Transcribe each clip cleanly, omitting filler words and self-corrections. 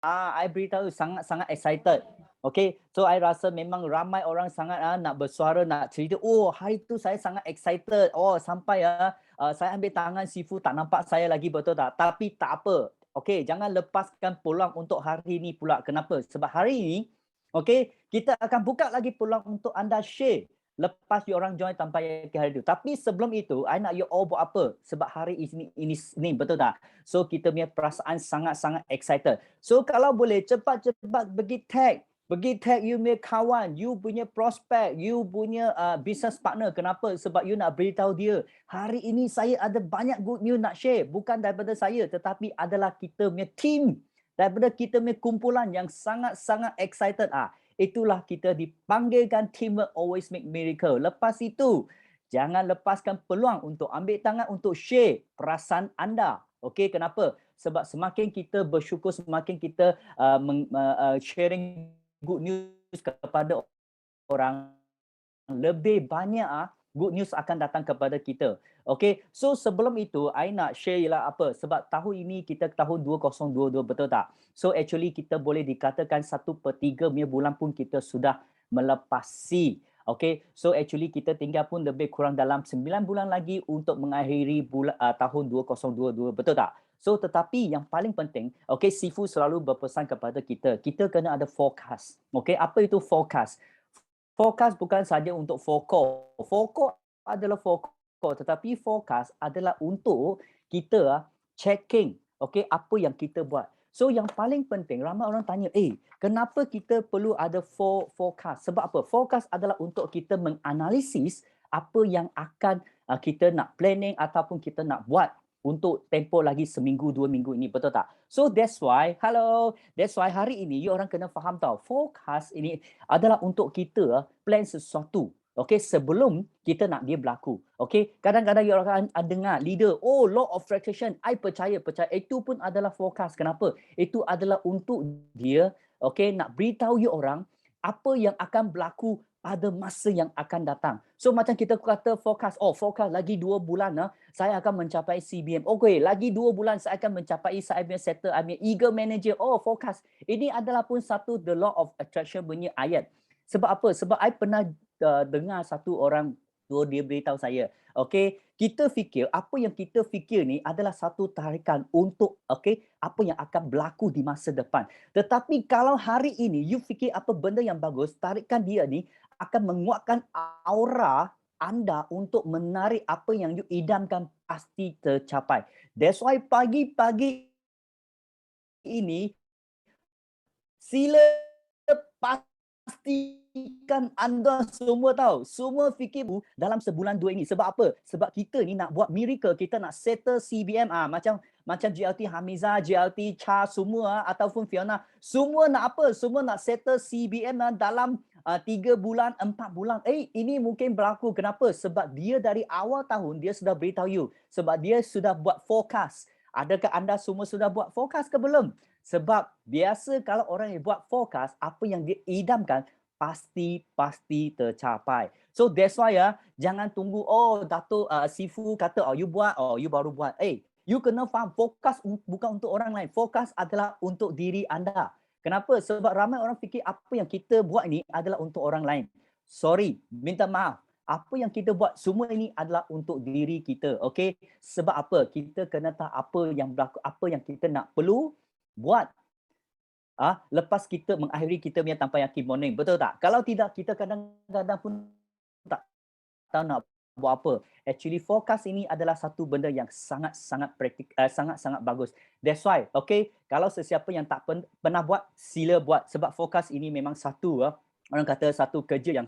I beritahu sangat-sangat excited. Okay, so I rasa memang ramai orang sangat nak bersuara, nak cerita. Oh, hari tu saya sangat excited. Oh, sampai saya ambil tangan Sifu tak nampak saya lagi, betul tak? Tapi tak apa. Okay, jangan lepaskan peluang untuk hari ini pula. Kenapa? Sebab hari ini, okay, kita akan buka lagi peluang untuk anda share lepas you orang join tanpa yakin hari itu. Tapi sebelum itu, I nak you all buat apa? Sebab hari ini betul tak? So kita punya perasaan sangat-sangat excited. So kalau boleh cepat-cepat pergi tag you punya kawan, you punya prospek, you punya business partner. Kenapa? Sebab you nak beritahu dia, hari ini saya ada banyak good news nak share. Bukan daripada saya, tetapi adalah kita punya team. Daripada kita punya kumpulan yang sangat-sangat excited. Itulah kita dipanggilkan teamwork always make miracle. Lepas itu, jangan lepaskan peluang untuk ambil tangan untuk share perasaan anda. Okey, kenapa? Sebab semakin kita bersyukur, semakin kita sharing good news kepada orang, lebih banyak good news akan datang kepada kita. Okay, so sebelum itu, I nak share ialah apa? Sebab tahun ini kita tahun 2022, betul tak? So actually kita boleh dikatakan 1/3 punya bulan pun kita sudah melepasi. Okay, so actually kita tinggal pun lebih kurang dalam 9 bulan lagi untuk mengakhiri tahun 2022, betul tak? So tetapi yang paling penting, okay, Sifu selalu berpesan kepada kita, kita kena ada forecast. Okay, apa itu forecast? Forecast bukan saja untuk fokus. Fokus adalah fokus, tetapi forecast adalah untuk kita checking, okay, apa yang kita buat. So yang paling penting, ramai orang tanya, kenapa kita perlu ada forecast? Sebab apa? Forecast adalah untuk kita menganalisis apa yang akan kita nak planning ataupun kita nak buat untuk tempoh lagi seminggu, 2 minggu ini, betul tak? So that's why hari ini you orang kena faham tau, forecast ini adalah untuk kita plan sesuatu. Okay, sebelum kita nak dia berlaku. Okay, kadang-kadang you orang akan dengar leader, law of attraction, I percaya. Itu pun adalah forecast. Kenapa? Itu adalah untuk dia, okay, nak beritahu you orang apa yang akan berlaku pada masa yang akan datang. So macam kita kata forecast, forecast lagi 2 bulan saya akan mencapai CBM. Okay, lagi 2 bulan saya akan mencapai saya punya settle, I punya eager manager. Forecast. Ini adalah pun satu the law of attraction punya ayat. Sebab apa? Sebab I pernah dengar satu orang dia beritahu saya, okay, kita fikir apa yang kita fikir ni adalah satu tarikan untuk apa yang akan berlaku di masa depan. Tetapi kalau hari ini you fikir apa benda yang bagus, tarikan dia ni akan menguatkan aura anda untuk menarik apa yang you idamkan pasti tercapai. That's why pagi-pagi ini sila pastikan anda semua tahu, semua fikir dalam sebulan 2 ini. Sebab apa? Sebab kita ni nak buat miracle, kita nak settle CBM macam GLT Hamiza, GLT Cha semua ataupun Fiona, semua nak apa? Semua nak settle CBM dalam 3 bulan, 4 bulan. Ini mungkin berlaku. Kenapa? Sebab dia dari awal tahun dia sudah beritahu you. Sebab dia sudah buat forecast. Adakah anda semua sudah buat forecast ke belum? Sebab biasa kalau orang yang buat forecast, apa yang dia idamkan pasti tercapai. So that's why jangan tunggu Dato' Sifu kata you buat, you baru buat. You kena faham forecast bukan untuk orang lain. Forecast adalah untuk diri anda. Kenapa? Sebab ramai orang fikir apa yang kita buat ini adalah untuk orang lain. Sorry, minta maaf. Apa yang kita buat semua ini adalah untuk diri kita. Okay? Sebab apa? Kita kena tahu apa yang berlaku, apa yang kita nak perlu buat lepas kita mengakhiri kita punya tanpa yakin morning. Betul tak? Kalau tidak, kita kadang-kadang pun tak tahu nak buat apa. Actually, forecast ini adalah satu benda yang sangat-sangat sangat-sangat bagus. That's why, okay, kalau sesiapa yang tak pernah buat, sila buat. Sebab forecast ini memang satu orang kata satu kerja yang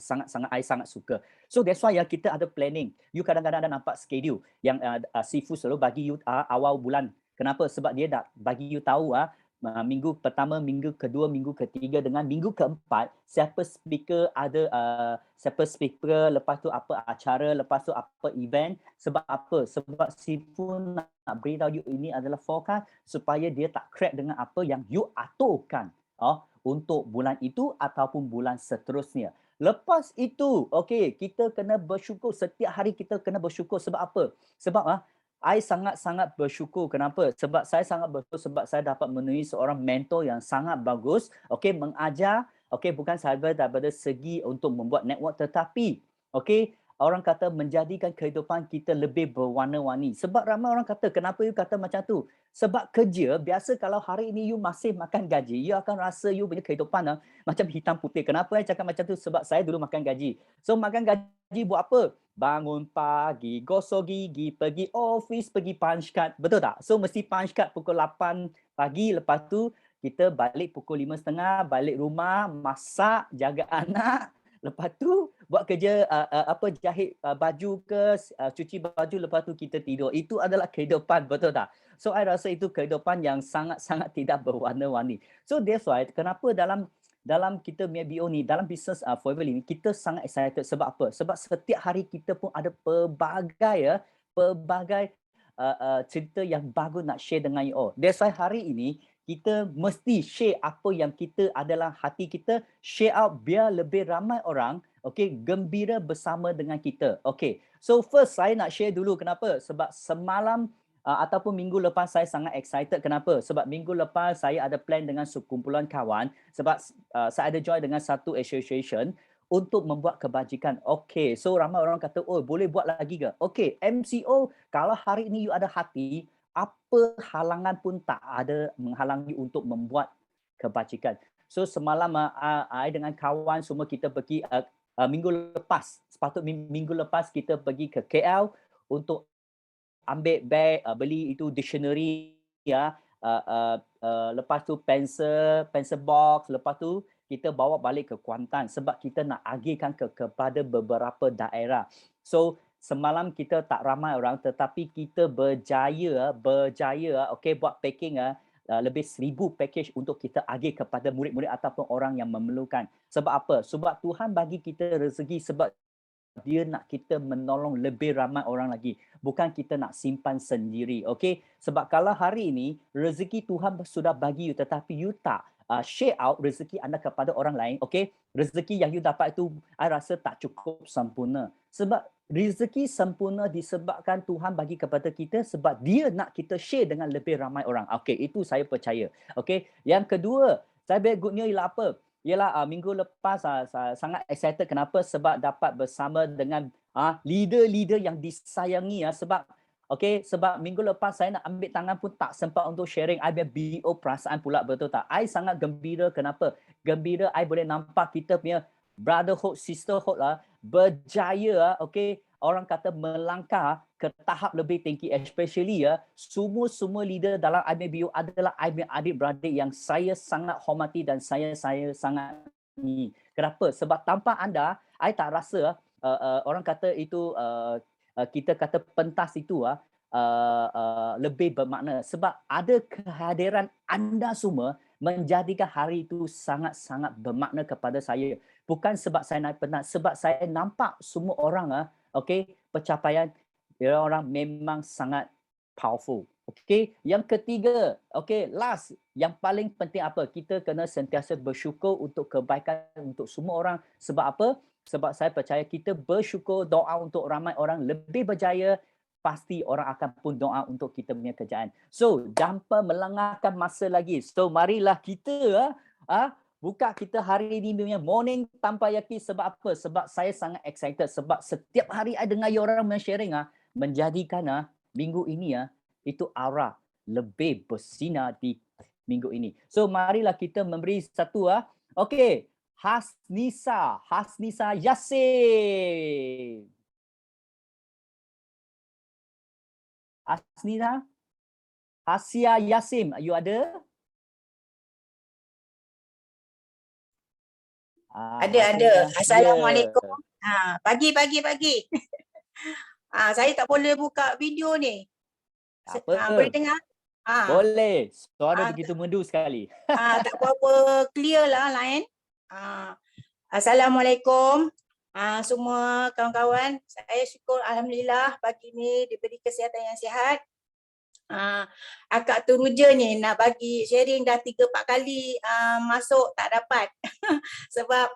I sangat suka. So that's why kita ada planning. You kadang-kadang ada nampak schedule yang Sifu selalu bagi you awal bulan. Kenapa? Sebab dia dah bagi you tahu minggu pertama, minggu kedua, minggu ketiga dengan minggu keempat siapa speaker ada siapa speaker, lepas tu apa acara, lepas tu apa event. Sebab apa? Sebab Sifu nak beritahu you ini adalah forecast supaya dia tak crack dengan apa yang you aturkan untuk bulan itu ataupun bulan seterusnya. Lepas itu, okay, kita kena bersyukur. Setiap hari kita kena bersyukur. Sebab apa? Sebab I sangat-sangat bersyukur. Kenapa? Sebab saya sangat bersyukur sebab saya dapat menemui seorang mentor yang sangat bagus. Okey, mengajar, okey, bukan sahaja daripada segi untuk membuat network, tetapi okey, orang kata menjadikan kehidupan kita lebih berwarna-warni. Sebab ramai orang kata, kenapa you kata macam tu? Sebab kerja, biasa kalau hari ini you masih makan gaji, you akan rasa you punya kehidupan macam hitam putih. Kenapa saya cakap macam tu? Sebab saya dulu makan gaji. So makan gaji buat apa? Bangun pagi, gosok gigi, pergi office, pergi punch card. Betul tak? So mesti punch card pukul 8 pagi, lepas tu kita balik pukul 5.30, balik rumah, masak, jaga anak. Lepas tu buat kerja apa, jahit baju ke, cuci baju, lepas tu kita tidur. Itu adalah kehidupan, betul tak? So I rasa itu kehidupan yang sangat-sangat tidak berwarna-warni. So that's why kenapa dalam kita punya BO ni, dalam bisnes Forever Living, kita sangat excited. Sebab apa? Sebab setiap hari kita pun ada pelbagai cerita yang bagus nak share dengan you all. That's why hari ini kita mesti share apa yang kita adalah hati kita, share out biar lebih ramai orang gembira bersama dengan kita. So first saya nak share dulu kenapa? Sebab semalam ataupun minggu lepas saya sangat excited. Kenapa? Sebab minggu lepas saya ada plan dengan sekumpulan kawan, sebab saya ada join dengan satu association untuk membuat kebajikan. So ramai orang kata, oh boleh buat lagi ke? MCO, kalau hari ini you ada hati, apa halangan pun tak ada menghalangi untuk membuat kebajikan. So semalam I dengan kawan semua kita pergi minggu lepas, minggu lepas kita pergi ke KL untuk ambil beg, beli itu dictionary ya, lepas tu pencil box, lepas tu kita bawa balik ke Kuantan sebab kita nak agihkan kepada beberapa daerah. So semalam kita tak ramai orang tetapi kita berjaya buat packing lebih 1,000 package untuk kita agih kepada murid-murid ataupun orang yang memerlukan. Sebab apa? Sebab Tuhan bagi kita rezeki sebab dia nak kita menolong lebih ramai orang lagi. Bukan kita nak simpan sendiri. Sebab kalau hari ini rezeki Tuhan sudah bagi you tetapi you tak share out rezeki anda kepada orang lain. Rezeki yang you dapat itu I rasa tak cukup sempurna. Sebab rezeki sempurna disebabkan Tuhan bagi kepada kita sebab dia nak kita share dengan lebih ramai orang. Itu saya percaya. Yang kedua, saya bagi good news ialah apa? Ialah minggu lepas saya sangat excited. Kenapa? Sebab dapat bersama dengan leader-leader yang disayangi sebab minggu lepas saya nak ambil tangan pun tak sempat untuk sharing I punya BO perasaan pula, betul tak? I sangat gembira. Kenapa? Gembira I boleh nampak kita punya brotherhood, sisterhood berjaya orang kata melangkah ke tahap lebih tinggi, especially semua leader dalam IMBU adalah adik-beradik yang saya sangat hormati dan saya sangat ni. Kenapa? Sebab tanpa anda, I tak rasa orang kata itu kita kata pentas itu lebih bermakna. Sebab ada kehadiran anda semua menjadikan hari itu sangat-sangat bermakna kepada saya. Bukan sebab saya naik pentas, sebab saya nampak semua orang pencapaian orang memang sangat powerful. Yang ketiga, last, yang paling penting apa? Kita kena sentiasa bersyukur untuk kebaikan untuk semua orang. Sebab apa? Sebab saya percaya kita bersyukur, doa untuk ramai orang lebih berjaya, pasti orang akan pun doa untuk kita punya kerjaan. So, tanpa melengahkan masa lagi. So, marilah kita buka kita hari ini punya morning tanpa yakin. Sebab apa? Sebab saya sangat excited. Sebab setiap hari I dengar orang sharing menjadikan minggu ini itu aura lebih bersinar di minggu ini. So marilah kita memberi satu Hasnisa Yasin. Hasnisa Hasia Yasim, you ada? Ada. Assalamualaikum. Pagi. Saya tak boleh buka video ni. Boleh dengar? Boleh. Suara begitu merdu sekali. Tak berapa clear lah line. Assalamualaikum semua kawan-kawan. Saya syukur alhamdulillah pagi ni diberi kesihatan yang sihat. Akak teruja ni nak bagi sharing dah 3-4 kali masuk tak dapat. Sebab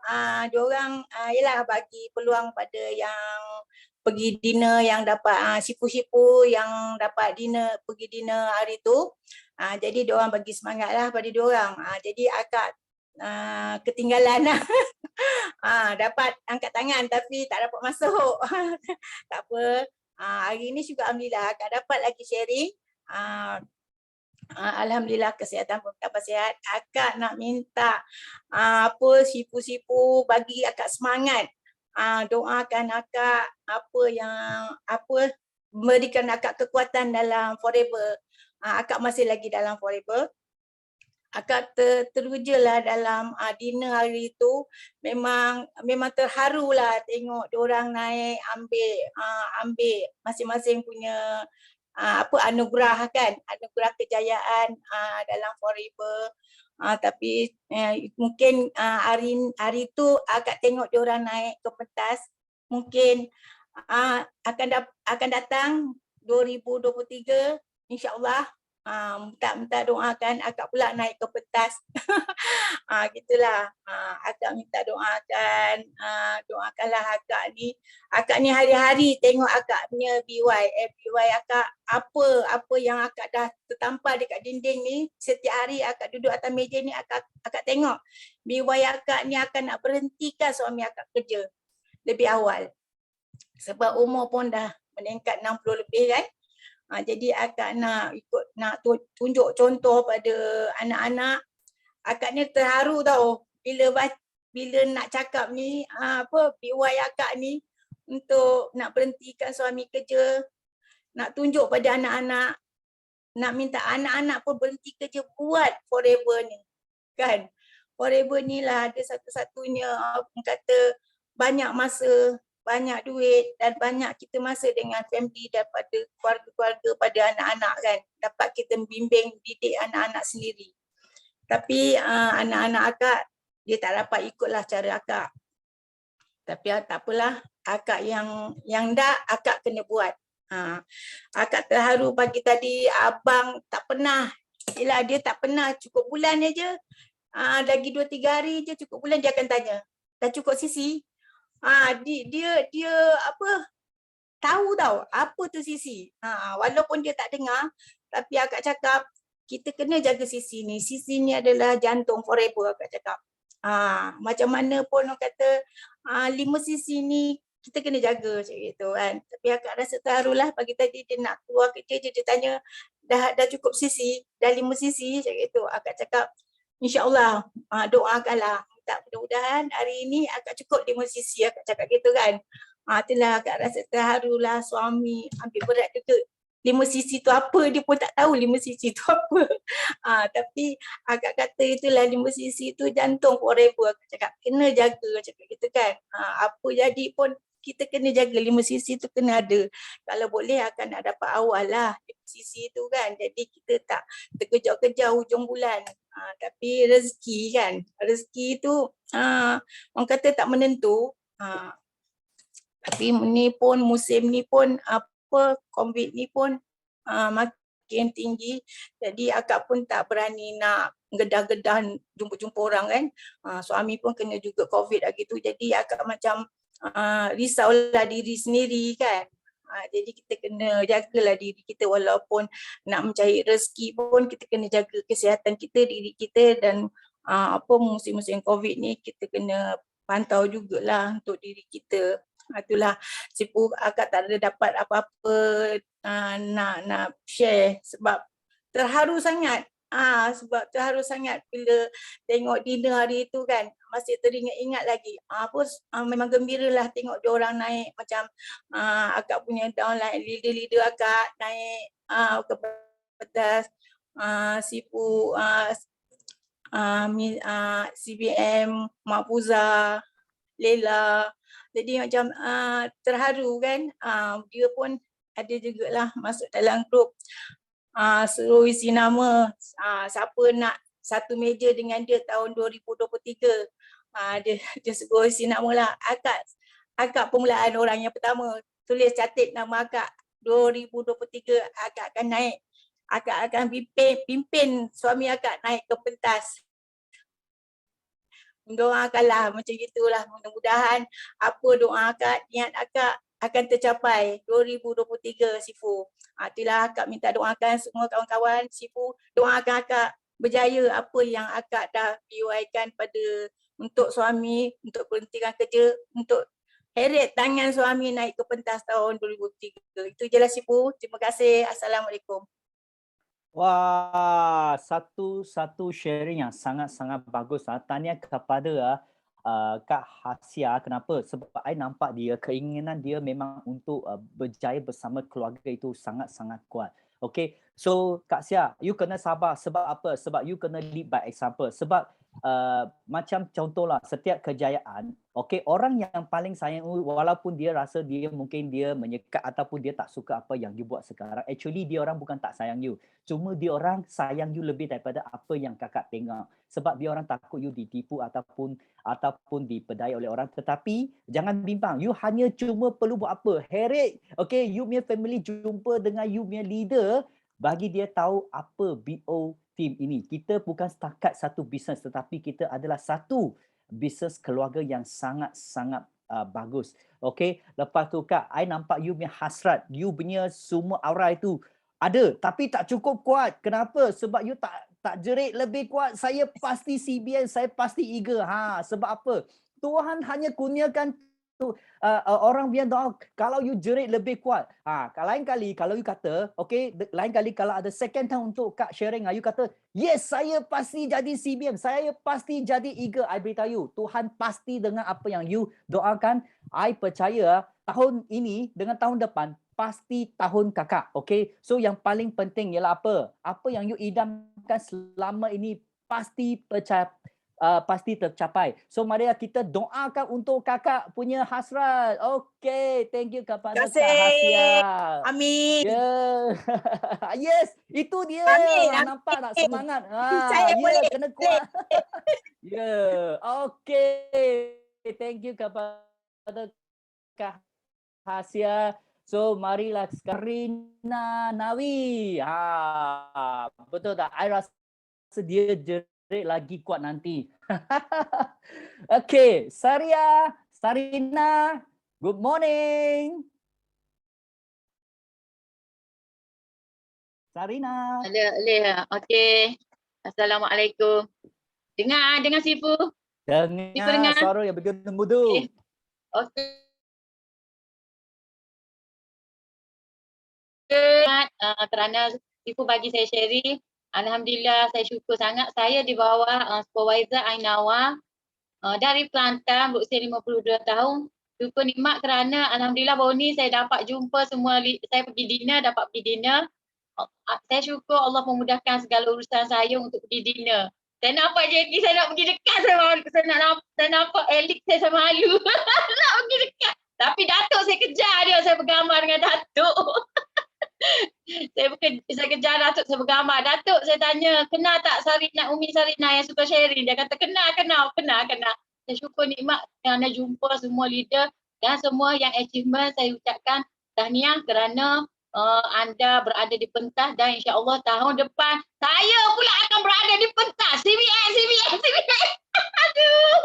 diorang yelah bagi peluang pada yang pergi dinner yang dapat sipu-sipu yang dapat pergi dinner hari tu. Jadi diorang bagi semangat lah pada diorang. Jadi akak ketinggalan lah. Dapat angkat tangan tapi tak dapat masuk. Tak apa. Hari ni juga alhamdulillah akak dapat lagi sharing. Alhamdulillah kesihatan pun tambah sihat. Akak nak minta sipu-sipu bagi akak semangat. Doakan akak berikan akak kekuatan dalam forever. Akak masih lagi dalam forever. Akak terujalah dalam dinner hari itu. Memang terharulah tengok diorang naik ambil masing-masing punya anugerah kan, anugerah kejayaan dalam forever. Tapi mungkin hari tu akak tengok diorang naik ke pentas, mungkin akan datang 2023 insya-Allah. Minta doakan akak pula naik ke pentas. Gitulah. Akak minta doakanlah akak ni hari-hari tengok akak punya BY akak, apa yang akak dah tertampal dekat dinding ni. Setiap hari akak duduk atas meja ni akak tengok BY akak ni akan nak berhentikan suami akak kerja lebih awal. Sebab umur pun dah meningkat 60 lebih kan. Jadi akak nak tunjuk contoh pada anak-anak. Akak ni terharu tau bila nak cakap ni BY akak ni untuk nak berhentikan suami kerja, nak tunjuk pada anak-anak, nak minta anak-anak pun berhenti kerja buat forever ni kan. Forever ni lah ada satu-satunya kata banyak masa, banyak duit dan banyak kita masa dengan family daripada keluarga-keluarga pada anak-anak kan. Dapat kita bimbing, didik anak-anak sendiri. Tapi anak-anak akak, dia tak dapat ikutlah cara akak. Tapi tak apalah, akak yang dah akak kena buat. Akak terharu pagi tadi, abang tak pernah, dia tak pernah cukup bulan aja. Lagi 2-3 hari je cukup bulan dia akan tanya, dah cukup Sisi? Dia tahu tau apa tu Sisi. Walaupun dia tak dengar, tapi akak cakap kita kena jaga Sisi ni. Sisi ni adalah jantung forever, akak cakap. Macam mana pun orang kata 5 Sisi ni kita kena jaga macam itu kan. Tapi akak rasa terharulah pagi tadi dia nak keluar kerja je, dia tanya dah cukup Sisi, dah 5 Sisi macam itu. Akak cakap insya-Allah doakanlah. Tak, mudah-mudahan hari ini akak cukup 5 Sisi, akak cakap gitu kan. Itulah akak rasa terharulah, suami ambil berat juga. 5 Sisi tu apa, dia pun tak tahu 5 Sisi tu apa. Tapi akak kata itulah 5 Sisi tu jantung forever. Akak cakap kena jaga, cakap gitu kan. Apa jadi pun kita kena jaga 5 Sisi tu kena ada. Kalau boleh akan nak dapat awal lah 5 Sisi tu kan. Jadi kita tak terkejar-kejar hujung bulan. Tapi rezeki kan, rezeki tu orang kata tak menentu. Tapi ni pun musim ni pun COVID ni pun makin tinggi. Jadi akak pun tak berani nak gedah-gedah jumpa-jumpa orang kan. Suami pun kena juga COVID lagi tu. Jadi akak macam risaulah diri sendiri kan. Jadi kita kena jagalah diri kita, walaupun nak mencari rezeki pun kita kena jaga kesihatan kita, diri kita. Dan musim-musim COVID ni kita kena pantau jugalah untuk diri kita. Itulah Sipu, akak tak ada dapat apa-apa nak share sebab terharu sangat. Sebab terharu sangat bila tengok dinner hari tu kan, masih teringat-ingat lagi. Memang gembiralah tengok dia orang naik macam akak punya downline, leader-leader akak naik ke pentas. Sipu CBM, Mak Puza, Lela. Jadi macam terharu kan. Dia pun ada jugalah masuk dalam grup. Suruh isi nama siapa nak satu meja dengan dia tahun 2023. Dia suruh isi nama lah. Akak permulaan orang yang pertama. Tulis catat nama akak. 2023 akak akan naik. Akak akan pimpin suami akak naik ke pentas. Doakanlah macam itulah. Mudah-mudahan apa doa akak, niat akak akan tercapai 2023 Sifu. Itulah akak minta doakan semua kawan-kawan. Sifu doakan akak berjaya apa yang akak dah PUI-kan untuk suami, untuk perhentikan kerja, untuk heret tangan suami naik ke pentas tahun 2003. Itu je lah Sifu. Terima kasih. Assalamualaikum. Wah, satu sharing yang sangat-sangat bagus. Tanya kepada Kak Hasia, kenapa? Sebab I nampak dia, keinginan dia memang untuk berjaya bersama keluarga itu sangat-sangat kuat. Okay, so Kak Sia, you kena sabar. Sebab apa? Sebab you kena lead by example. Sebab macam contohlah, setiap kejayaan, okay, orang yang paling sayang you, walaupun dia rasa mungkin dia menyekat ataupun dia tak suka apa yang you buat sekarang, actually dia orang bukan tak sayang you. Cuma dia orang sayang you lebih daripada apa yang kakak tengok. Sebab dia orang takut you ditipu ataupun dipedaya oleh orang. Tetapi jangan bimbang. You hanya cuma perlu buat apa? Heret. Okay, you punya family jumpa dengan you punya leader, bagi dia tahu apa BO team ini. Kita bukan setakat satu bisnes, tetapi kita adalah satu bisnes keluarga yang sangat-sangat bagus. Okay, lepas tu Kak, I nampak you punya hasrat, you punya semua aura itu ada, tapi tak cukup kuat. Kenapa? Sebab you tak jerit lebih kuat. Saya pasti CBN, saya pasti eager. Sebab apa? Tuhan hanya kurniakan orang biar doa kalau you jerit lebih kuat. Lain kali kalau you kata, okay, lain kali kalau ada second time untuk Kak sharing, you kata, yes, saya pasti jadi CBM, saya pasti jadi eager. I beritahu you, Tuhan pasti dengar apa yang you doakan. I percaya tahun ini dengan tahun depan pasti tahun kakak. Okay, so yang paling penting ialah apa? Apa yang you idamkan selama ini pasti pasti tercapai. So mari kita doakan untuk kakak punya hasrat. Okay, thank you kepada Kak Hasia. Amin. Yeah. Yes, itu dia. Amin. Nampak tak semangat? Saya boleh. Kena kuat. Yeah. Okay. Thank you kepada Kak Hasia. So marilah Karina Nawi. Betul tak? I rasa dia jerit lagi kuat nanti. Okay, Sarina, good morning. Sarina. Okey. Assalamualaikum. Dengar Sifu? Dengar suara yang begitu merdu. Okey. Kerana Sifu bagi saya sharing. Alhamdulillah, saya syukur sangat. Saya di bawah supervisor Ainawa dari Kelantan, berusia 52 tahun. Syukur nikmat kerana Alhamdulillah baru ni saya dapat jumpa semua, saya pergi dinner, dapat pergi dinner. Saya syukur Allah memudahkan segala urusan saya untuk pergi dinner. Saya nampak Jackie, saya nak pergi dekat, saya nampak Alex, saya malu. Nak pergi dekat. Tapi Datuk saya kejar dia, saya bergambar dengan Datuk. saya kejar Datuk, saya bergambar. Datuk saya tanya, kenal tak Umi Sarina yang suka sharing? Dia kata kenal. Saya syukur nikmat kerana jumpa semua leader dan semua yang achievement. Saya ucapkan tahniah kerana anda berada di pentas dan insya-Allah tahun depan saya pula akan berada di pentas. CBN. Aduh.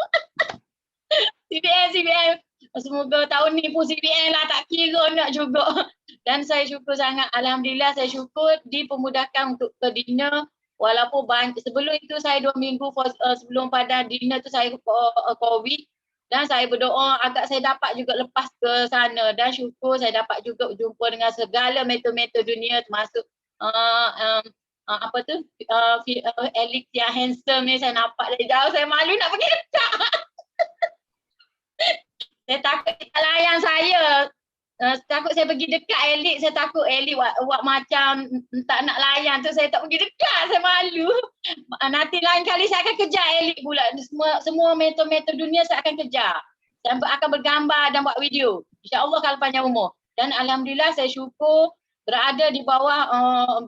CBN. Semoga tahun ni pun CBN lah, tak kira nak juga. Dan saya syukur sangat, Alhamdulillah saya syukur dipemudahkan untuk ke dinner. Walaupun sebelum itu saya 2 minggu sebelum pada dinner tu saya COVID. Dan saya berdoa agak saya dapat juga lepas ke sana. Dan syukur saya dapat juga jumpa dengan segala meter-meter dunia termasuk Alex yang handsome ni, saya nampak dari jauh, saya malu nak pergi dekat. Saya takut dia layan saya. Takut saya pergi dekat Alex, saya takut Alex buat macam tak nak layan tu, saya tak pergi dekat, saya malu. Nanti lain kali saya akan kejar Alex pula. Semua meter-meter dunia saya akan kejar. Saya akan bergambar dan buat video. InsyaAllah kalau panjang umur. Dan Alhamdulillah saya syukur berada di bawah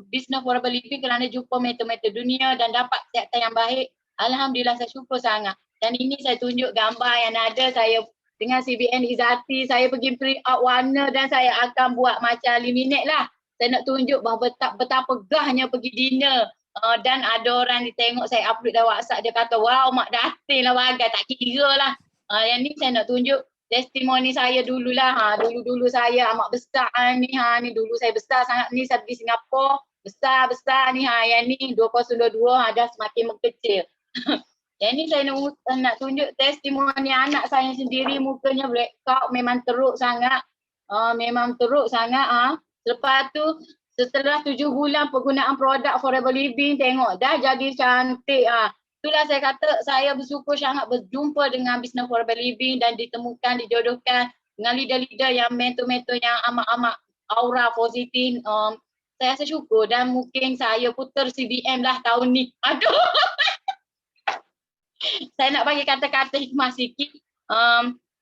Business Forever Living kerana jumpa meter-meter dunia dan dapat kesihatan yang baik. Alhamdulillah saya syukur sangat. Dan ini saya tunjuk gambar yang ada saya dengan CBN Izzati, saya pergi print out warna dan saya akan buat macam laminate lah. Saya nak tunjuk bahawa betapa gahnya pergi dinner. Dan ada orang dia tengok saya upload dalam WhatsApp, dia kata, wow Mak Datin lah bagai, tak kira lah. Yang ni saya nak tunjuk testimoni saya dululah. Dulu-dulu saya amat besar ni. Ni dulu saya besar sangat ni, saya pergi Singapura. Besar-besar ni. Yang ni 2022 dah semakin mengkecil. Yang ni saya nak tunjuk testimoni anak saya sendiri, mukanya blackout memang teruk sangat. Memang teruk sangat. Lepas tu setelah 7 bulan penggunaan produk Forever Living, tengok dah jadi cantik. Itulah saya kata saya bersyukur sangat berjumpa dengan bisnes Forever Living dan ditemukan, dijodohkan dengan leader-leader yang mentor-mentor yang amat-amat aura positif. Saya rasa syukur dan mungkin saya putar CBM lah tahun ni. Aduh. Saya nak bagi kata-kata hikmah sikit.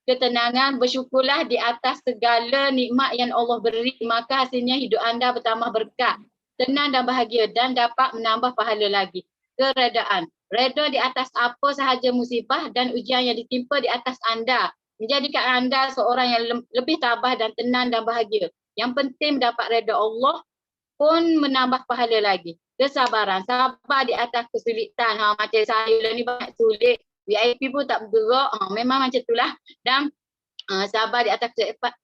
Ketenangan, bersyukurlah di atas segala nikmat yang Allah beri, maka hasilnya hidup anda bertambah berkah, tenang dan bahagia dan dapat menambah pahala lagi. Keredaan, reda di atas apa sahaja musibah dan ujian yang ditimpa di atas anda, menjadikan anda seorang yang lebih tabah dan tenang dan bahagia. Yang penting mendapat reda Allah pun menambah pahala lagi. Kesabaran, sabar di atas kesulitan. Macam saya lah ni banyak sulit, VIP pun tak bergerak, memang macam itulah. Dan sabar di atas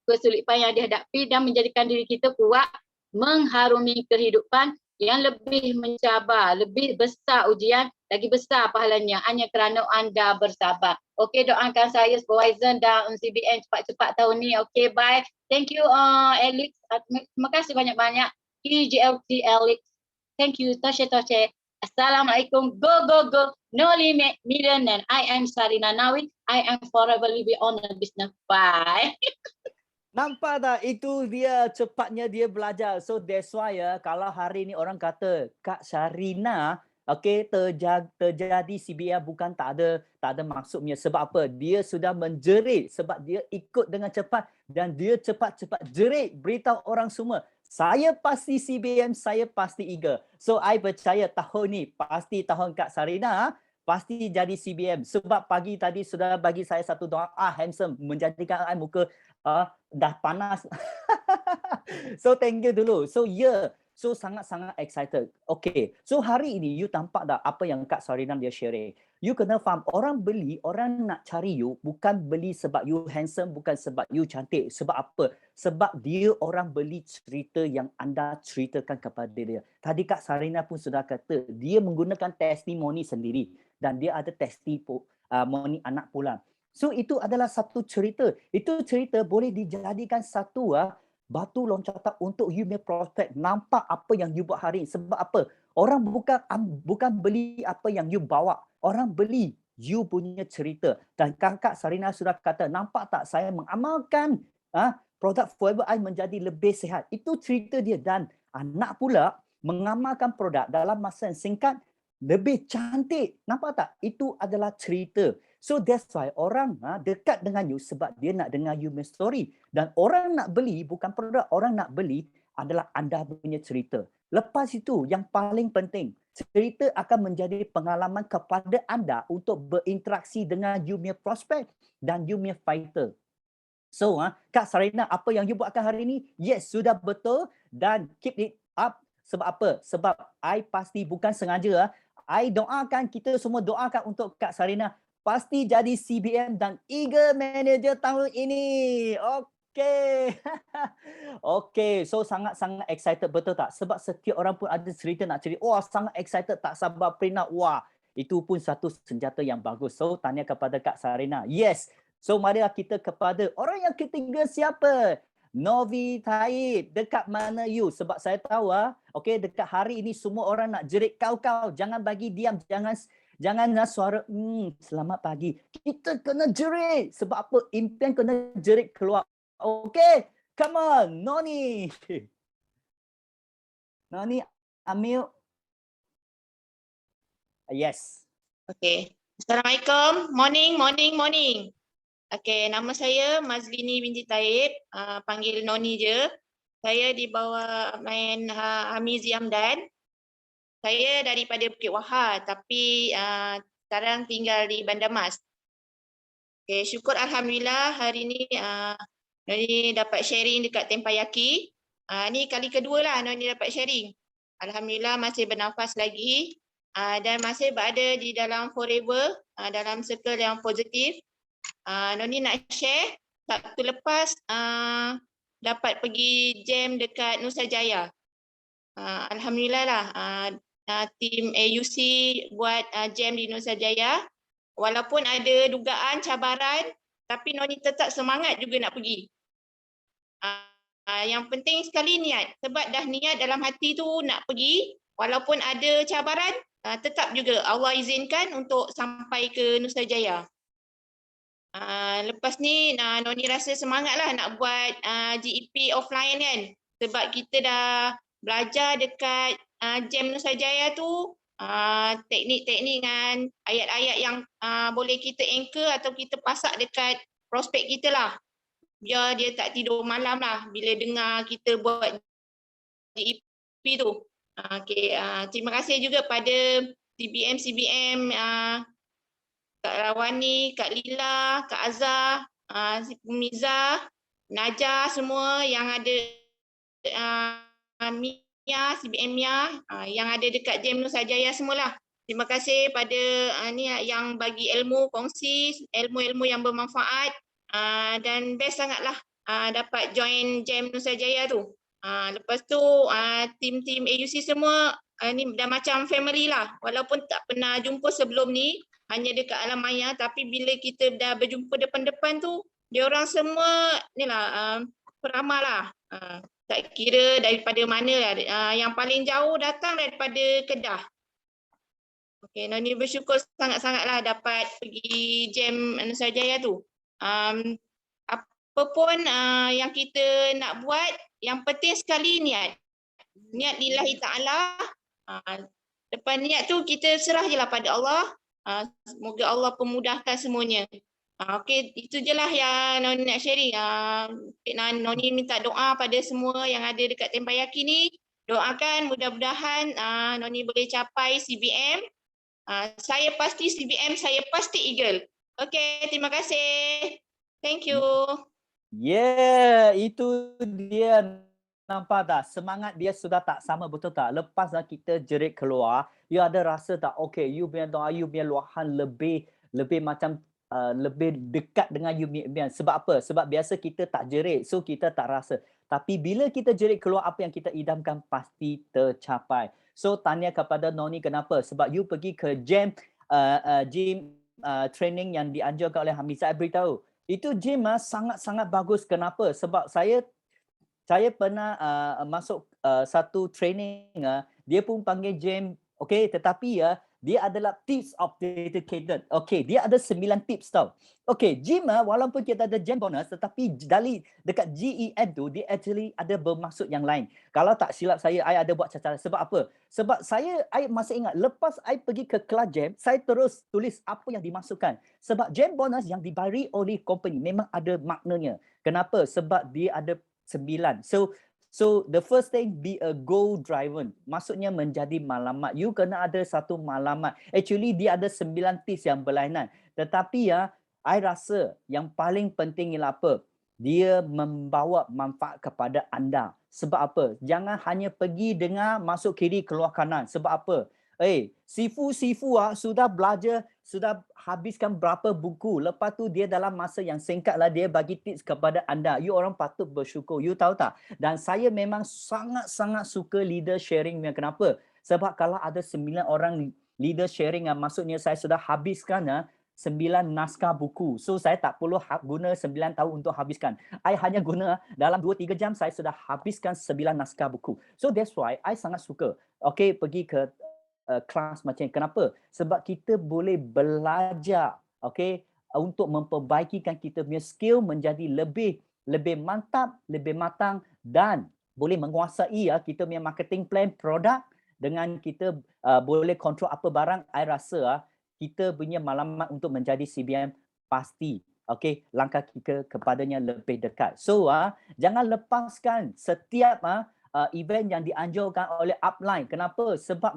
kesulitan yang dihadapi dan menjadikan diri kita kuat, mengharumi kehidupan yang lebih mencabar, lebih besar ujian, lagi besar pahalanya hanya kerana anda bersabar. Okey, doakan saya supervisor dan CBN cepat-cepat tahun ni. Okey, bye. Thank you Alex. Terima kasih banyak-banyak. EGLT Alex. Thank you. Toshe. Assalamualaikum. Go. No limit. Millionaire. I am Sarina Nawi. I am forever living on a business. Bye. Nampak tak? Itu dia cepatnya dia belajar. So that's why kalau hari ni orang kata Kak Sarina terjadi CBA bukan tak ada maksudnya. Sebab apa? Dia sudah menjerit sebab dia ikut dengan cepat dan dia cepat-cepat jerit beritahu orang semua. Saya pasti CBM, saya pasti eager. So I percaya tahun ni pasti tahun Kak Sarina pasti jadi CBM. Sebab pagi tadi sudah bagi saya satu doa handsome menjadikan I muka dah panas. So thank you dulu. So so sangat-sangat excited. Okay. So hari ini you tampak tak apa yang Kak Sarina dia sharing. You kena faham orang beli, orang nak cari you bukan beli sebab you handsome, bukan sebab you cantik. Sebab apa? Sebab dia orang beli cerita yang anda ceritakan kepada dia. Tadi Kak Sarina pun sudah kata dia menggunakan testimoni sendiri dan dia ada testimoni anak pula. So itu adalah satu cerita. Itu cerita boleh dijadikan satu batu loncatan untuk you punya prospek. Nampak apa yang you buat hari ini. Sebab apa? Orang bukan beli apa yang you bawa. Orang beli you punya cerita. Dan Kakak Sarina sudah kata, nampak tak saya mengamalkan produk Forever I menjadi lebih sihat. Itu cerita dia. Dan anak pula mengamalkan produk dalam masa yang singkat lebih cantik. Nampak tak? Itu adalah cerita. So that's why orang dekat dengan you sebab dia nak dengar you punya story. Dan orang nak beli bukan produk, orang nak beli adalah anda punya cerita. Lepas itu yang paling penting, cerita akan menjadi pengalaman kepada anda untuk berinteraksi dengan you punya prospek dan you punya fighter. So Kak Sarina, apa yang you buatkan hari ini, yes sudah betul dan keep it up. Sebab apa? Sebab I pasti bukan sengaja. I doakan, kita semua doakan untuk Kak Sarina pasti jadi CBM dan eager manager tahun ini. Okay. Okay, so sangat-sangat excited, betul tak? Sebab setiap orang pun ada cerita nak cerita. Wah, sangat excited, tak sabar print out. Wah, itu pun satu senjata yang bagus. So, tanya kepada Kak Sarina. Yes. So, marilah kita kepada orang yang ketiga siapa? Novi Taib. Dekat mana you? Sebab saya tahu okay, dekat hari ini semua orang nak jerit kau. Jangan bagi diam. Jangan suara selamat pagi. Kita kena jerit. Sebab apa? Impian kena jerit keluar. Okay. Come on. Noni. Noni, Amil. Yes. Okay. Assalamualaikum. Morning. Okay, nama saya Mazlini binti Taib. Panggil Noni je. Saya di bawah main Hamizi Amdan. Saya daripada Bukit Wahar tapi sekarang tinggal di Bandar Mas. Okay, syukur Alhamdulillah hari ni Noni dapat sharing dekat Tempayaki. Ni kali kedua lah Noni dapat sharing. Alhamdulillah masih bernafas lagi dan masih berada di dalam Forever, dalam circle yang positif. Noni nak share Sabtu lepas dapat pergi jam dekat Nusa Jaya. Alhamdulillah lah tim AUC buat jam di Nusa Jaya. Walaupun ada dugaan cabaran, tapi Noni tetap semangat juga nak pergi. Yang penting sekali niat. Sebab dah niat dalam hati tu nak pergi, walaupun ada cabaran, tetap juga Allah izinkan untuk sampai ke Nusa Jaya. Lepas ni Noni rasa semangat lah nak buat GEP offline kan. Sebab kita dah belajar dekat jam Nusa Jaya tu, teknik-teknik dengan ayat-ayat yang boleh kita anchor atau kita pasak dekat prospek kita lah. Biar dia tak tidur malam lah bila dengar kita buat GEP tu. Terima kasih juga pada CBM Kak Rawani, Kak Lila, Kak Azhar, Miza, Najah semua yang ada Mia, CBM Mia yang ada dekat jam Nusa Jaya semualah. Terima kasih pada ni yang bagi ilmu, kongsi ilmu-ilmu yang bermanfaat dan best sangatlah dapat join jam Nusa Jaya tu. Lepas tu tim-tim AUC semua ni dah macam family lah. Walaupun tak pernah jumpa sebelum ni, hanya dekat alam maya, tapi bila kita dah berjumpa depan-depan tu, dia orang semua ni lah peramah lah. Tak kira daripada mana lah. Yang paling jauh datang daripada Kedah. Okey, Noni bersyukur sangat-sangatlah dapat pergi jam Nusa Jaya tu. Apa pun yang kita nak buat, yang penting sekali niat. Niat lillahi ta'ala. Lepas niat tu kita serah je lah pada Allah. Semoga Allah pemudahkan semuanya. Okey, itu je lah yang Noni nak sharing. Noni minta doa pada semua yang ada dekat Tempayaki ni. Doakan mudah-mudahan Noni boleh capai CBM. Saya pasti CBM, saya pasti Eagle. Okey, terima kasih. Thank you. Itu dia. Nampak tak? Semangat dia sudah tak sama, betul tak? Lepas kita jerit keluar, you ada rasa tak, okay, you punya doa, you punya luahan lebih macam lebih dekat dengan you punya. Sebab apa? Sebab biasa kita tak jerit, so kita tak rasa. Tapi bila kita jerit keluar, apa yang kita idamkan pasti tercapai. So tanya kepada Noni kenapa? Sebab you pergi ke gym training yang dianjurkan oleh Hamizah, saya beritahu. Itu gym sangat-sangat bagus. Kenapa? Sebab saya pernah masuk satu training, dia pun panggil gym, okay, tetapi dia adalah tips of dedicated. Okay, dia ada 9 tips tau. Okay, gym walaupun kita ada gym bonus, tetapi dekat GEM tu, dia actually ada bermaksud yang lain. Kalau tak silap saya ada buat catatan. Sebab apa? Sebab saya masih ingat, lepas I pergi ke kelas gym, saya terus tulis apa yang dimasukkan. Sebab gym bonus yang diberi oleh company memang ada maknanya. Kenapa? Sebab dia ada 9. So the first thing, be a goal driven. Maksudnya menjadi malamat. You kena ada satu malamat. Actually dia ada 9 tips yang berlainan. Tetapi I rasa yang paling penting ialah apa? Dia membawa manfaat kepada anda. Sebab apa? Jangan hanya pergi dengar masuk kiri keluar kanan. Sebab apa? Sifu sudah belajar, sudah habiskan berapa buku. Lepas tu dia dalam masa yang singkat lah dia bagi tips kepada anda. You orang patut bersyukur. You tahu tak? Dan saya memang sangat-sangat suka leader sharing. Kenapa? Sebab kalau ada 9 orang leader sharing, maksudnya saya sudah habiskan 9 naskah buku. So saya tak perlu guna 9 tahun untuk habiskan. I hanya guna dalam 2-3 jam saya sudah habiskan 9 naskah buku. So that's why I sangat suka. Okay, pergi ke kelas macam ni. Kenapa? Sebab kita boleh belajar, okay, untuk memperbaikikan kita punya skill menjadi lebih mantap, lebih matang dan boleh menguasai kita punya marketing plan produk dengan kita boleh kontrol apa barang. I rasa kita punya malamat untuk menjadi CBM pasti, okay, langkah kita kepadanya lebih dekat. So jangan lepaskan setiap event yang dianjurkan oleh upline. Kenapa? Sebab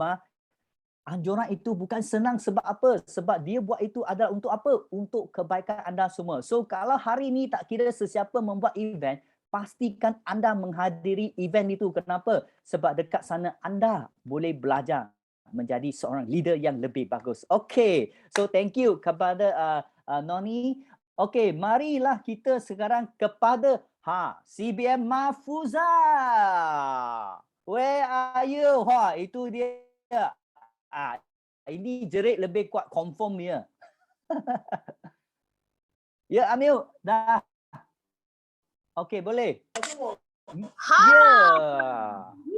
anjuran itu bukan senang. Sebab apa? Sebab dia buat itu adalah untuk apa? Untuk kebaikan anda semua. So kalau hari ini tak kira sesiapa membuat event, pastikan anda menghadiri event itu. Kenapa? Sebab dekat sana anda boleh belajar menjadi seorang leader yang lebih bagus. Okay, so thank you kepada Noni. Okey, marilah kita sekarang kepada CBM Mahfuza. Where are you? Itu dia. Ini jerit lebih kuat confirm dia. Ya, Amil, dah. Okey, boleh. Ya.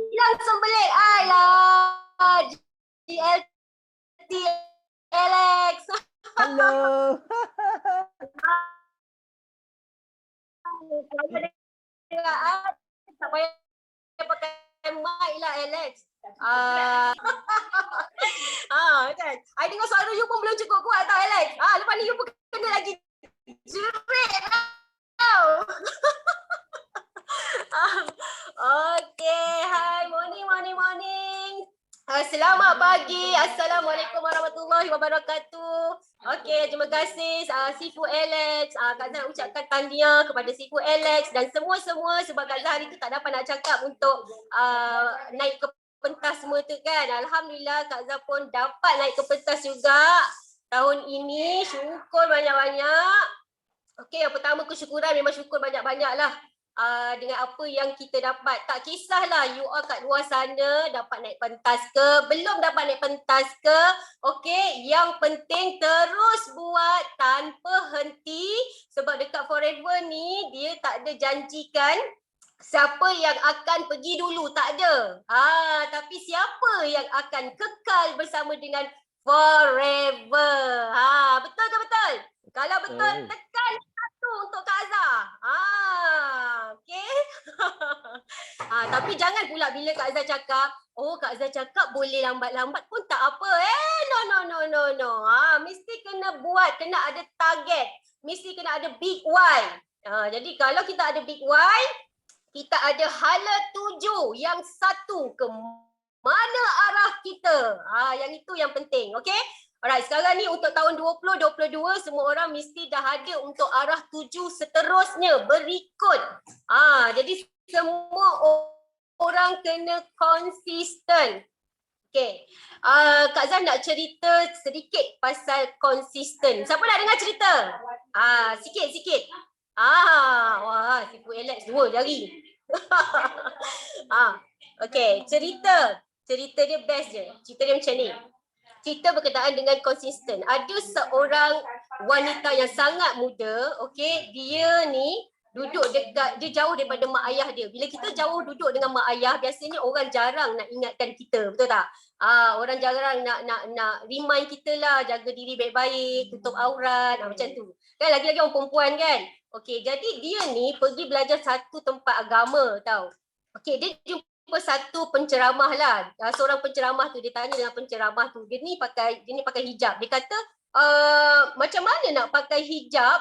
Langsung balik. Alah. GLT Alex. Hello. Tak payah pakai mic lah Alex. Kan. I dengar suara you pun belum cukup kuat tau Alex. Lepas ni you pun kena lagi jerit tau. Okay, hi, morning. Selamat pagi. Assalamualaikum warahmatullahi wabarakatuh. Okay, terima kasih Sifu Alex. Kak Zah ucapkan tahniah kepada Sifu Alex dan semua-semua sebab Kak Zah hari tu tak dapat nak cakap untuk naik ke pentas semua tu kan. Alhamdulillah Kak Zah pun dapat naik ke pentas juga tahun ini. Syukur banyak-banyak. Okay, yang pertama kesyukuran memang syukur banyak-banyak lah. Dengan apa yang kita dapat. Tak kisahlah you all kat luar sana dapat naik pentas ke, belum dapat naik pentas ke. Okay, yang penting terus buat tanpa henti. Sebab dekat Forever ni dia tak ada janjikan siapa yang akan pergi dulu, tak ada. Tapi siapa yang akan kekal bersama dengan Forever. Betul ke betul? Kalau betul, tekan satu untuk Kak Zah. Okay. Tapi jangan pula bila Kak Zah cakap, Kak Zah cakap boleh lambat-lambat pun tak apa. No. Mesti kena buat, kena ada target. Mesti kena ada big why. Jadi kalau kita ada big why, kita ada hala tuju yang satu ke mana arah kita. Yang itu yang penting. Okay. Alright, sekarang ni untuk tahun 2022 semua orang mesti dah ada untuk arah tuju seterusnya berikut. Jadi semua orang kena konsisten. Okay. Kak Zah nak cerita sedikit pasal konsisten. Siapa nak dengar cerita? Sikit. Wah, Sifu Alex 2 jari. Okay, cerita dia best je. Cerita dia macam ni. Cerita berkaitan dengan konsisten. Ada seorang wanita yang sangat muda, okay, dia ni duduk dekat, dia jauh daripada mak ayah dia. Bila kita jauh duduk dengan mak ayah, biasanya orang jarang nak ingatkan kita, betul tak? Orang jarang nak remind kita lah, jaga diri baik-baik, tutup aurat, macam tu. Kan lagi-lagi orang perempuan kan? Okay, jadi dia ni pergi belajar satu tempat agama tau. Okay, dia jumpa satu penceramah lah. Seorang penceramah tu, dia tanya dengan penceramah tu, dia ni pakai hijab. Dia kata, macam mana nak pakai hijab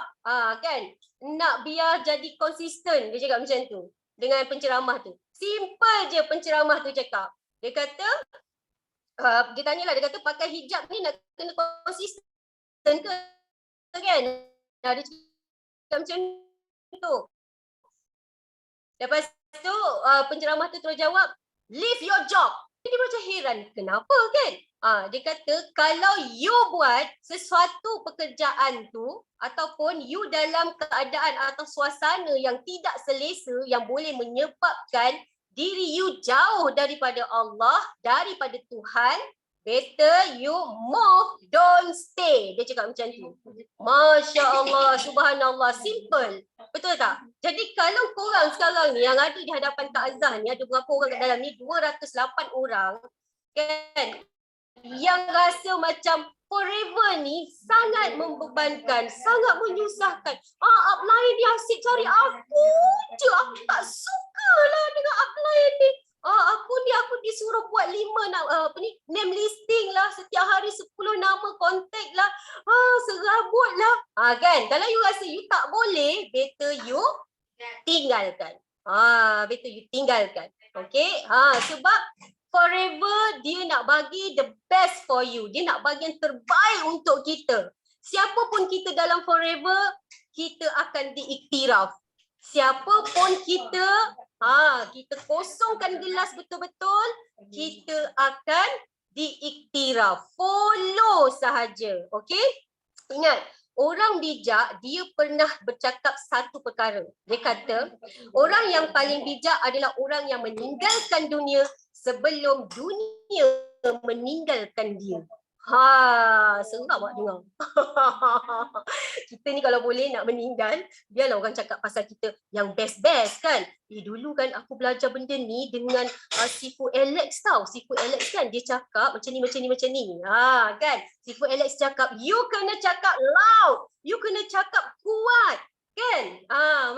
kan? Nak biar jadi konsisten, dia cakap macam tu. Dengan penceramah tu. Simple je penceramah tu cakap. Dia kata, dia tanyalah, dia kata pakai hijab ni nak kena konsisten ke? Kan? Dia cakap macam tu. Lepas tu penceramah tu terus jawab, leave your job. Dia macam heran, kenapa kan? Dia kata kalau you buat sesuatu pekerjaan tu ataupun you dalam keadaan atau suasana yang tidak selesa yang boleh menyebabkan diri you jauh daripada Allah, daripada Tuhan, better you move, don't stay. Dia cakap macam tu. Masya Allah, subhanallah, simple. Betul tak? Jadi kalau korang sekarang ni yang ada di hadapan Kak Zah ni, ada berapa orang kat dalam ni? 208 orang kan? Yang rasa macam Forever ni sangat membebankan, sangat menyusahkan. Upline ni asyik cari aku je. Aku tak suka lah dengan upline ni. Aku disuruh buat 5 name listing lah, setiap hari 10 nama kontak lah. Serabut lah. Kan? Kalau you rasa you tak boleh, better you tinggalkan. Better you tinggalkan. Okay? Sebab Forever dia nak bagi the best for you. Dia nak bagi yang terbaik untuk kita. Siapa pun kita dalam Forever, kita akan diiktiraf. Siapa pun kita, kita kosongkan gelas betul-betul, kita akan diiktiraf. Follow sahaja. Okay? Ingat, orang bijak dia pernah bercakap satu perkara. Dia kata, orang yang paling bijak adalah orang yang meninggalkan dunia sebelum dunia meninggalkan dia. Seram awak dengar. Kita ni kalau boleh nak meninggal, biarlah orang cakap pasal kita yang best-best kan. Dulu kan aku belajar benda ni dengan Sifu Alex tau. Sifu Alex kan dia cakap macam ni. Kan. Sifu Alex cakap, you kena cakap loud. You kena cakap kuat. Kan?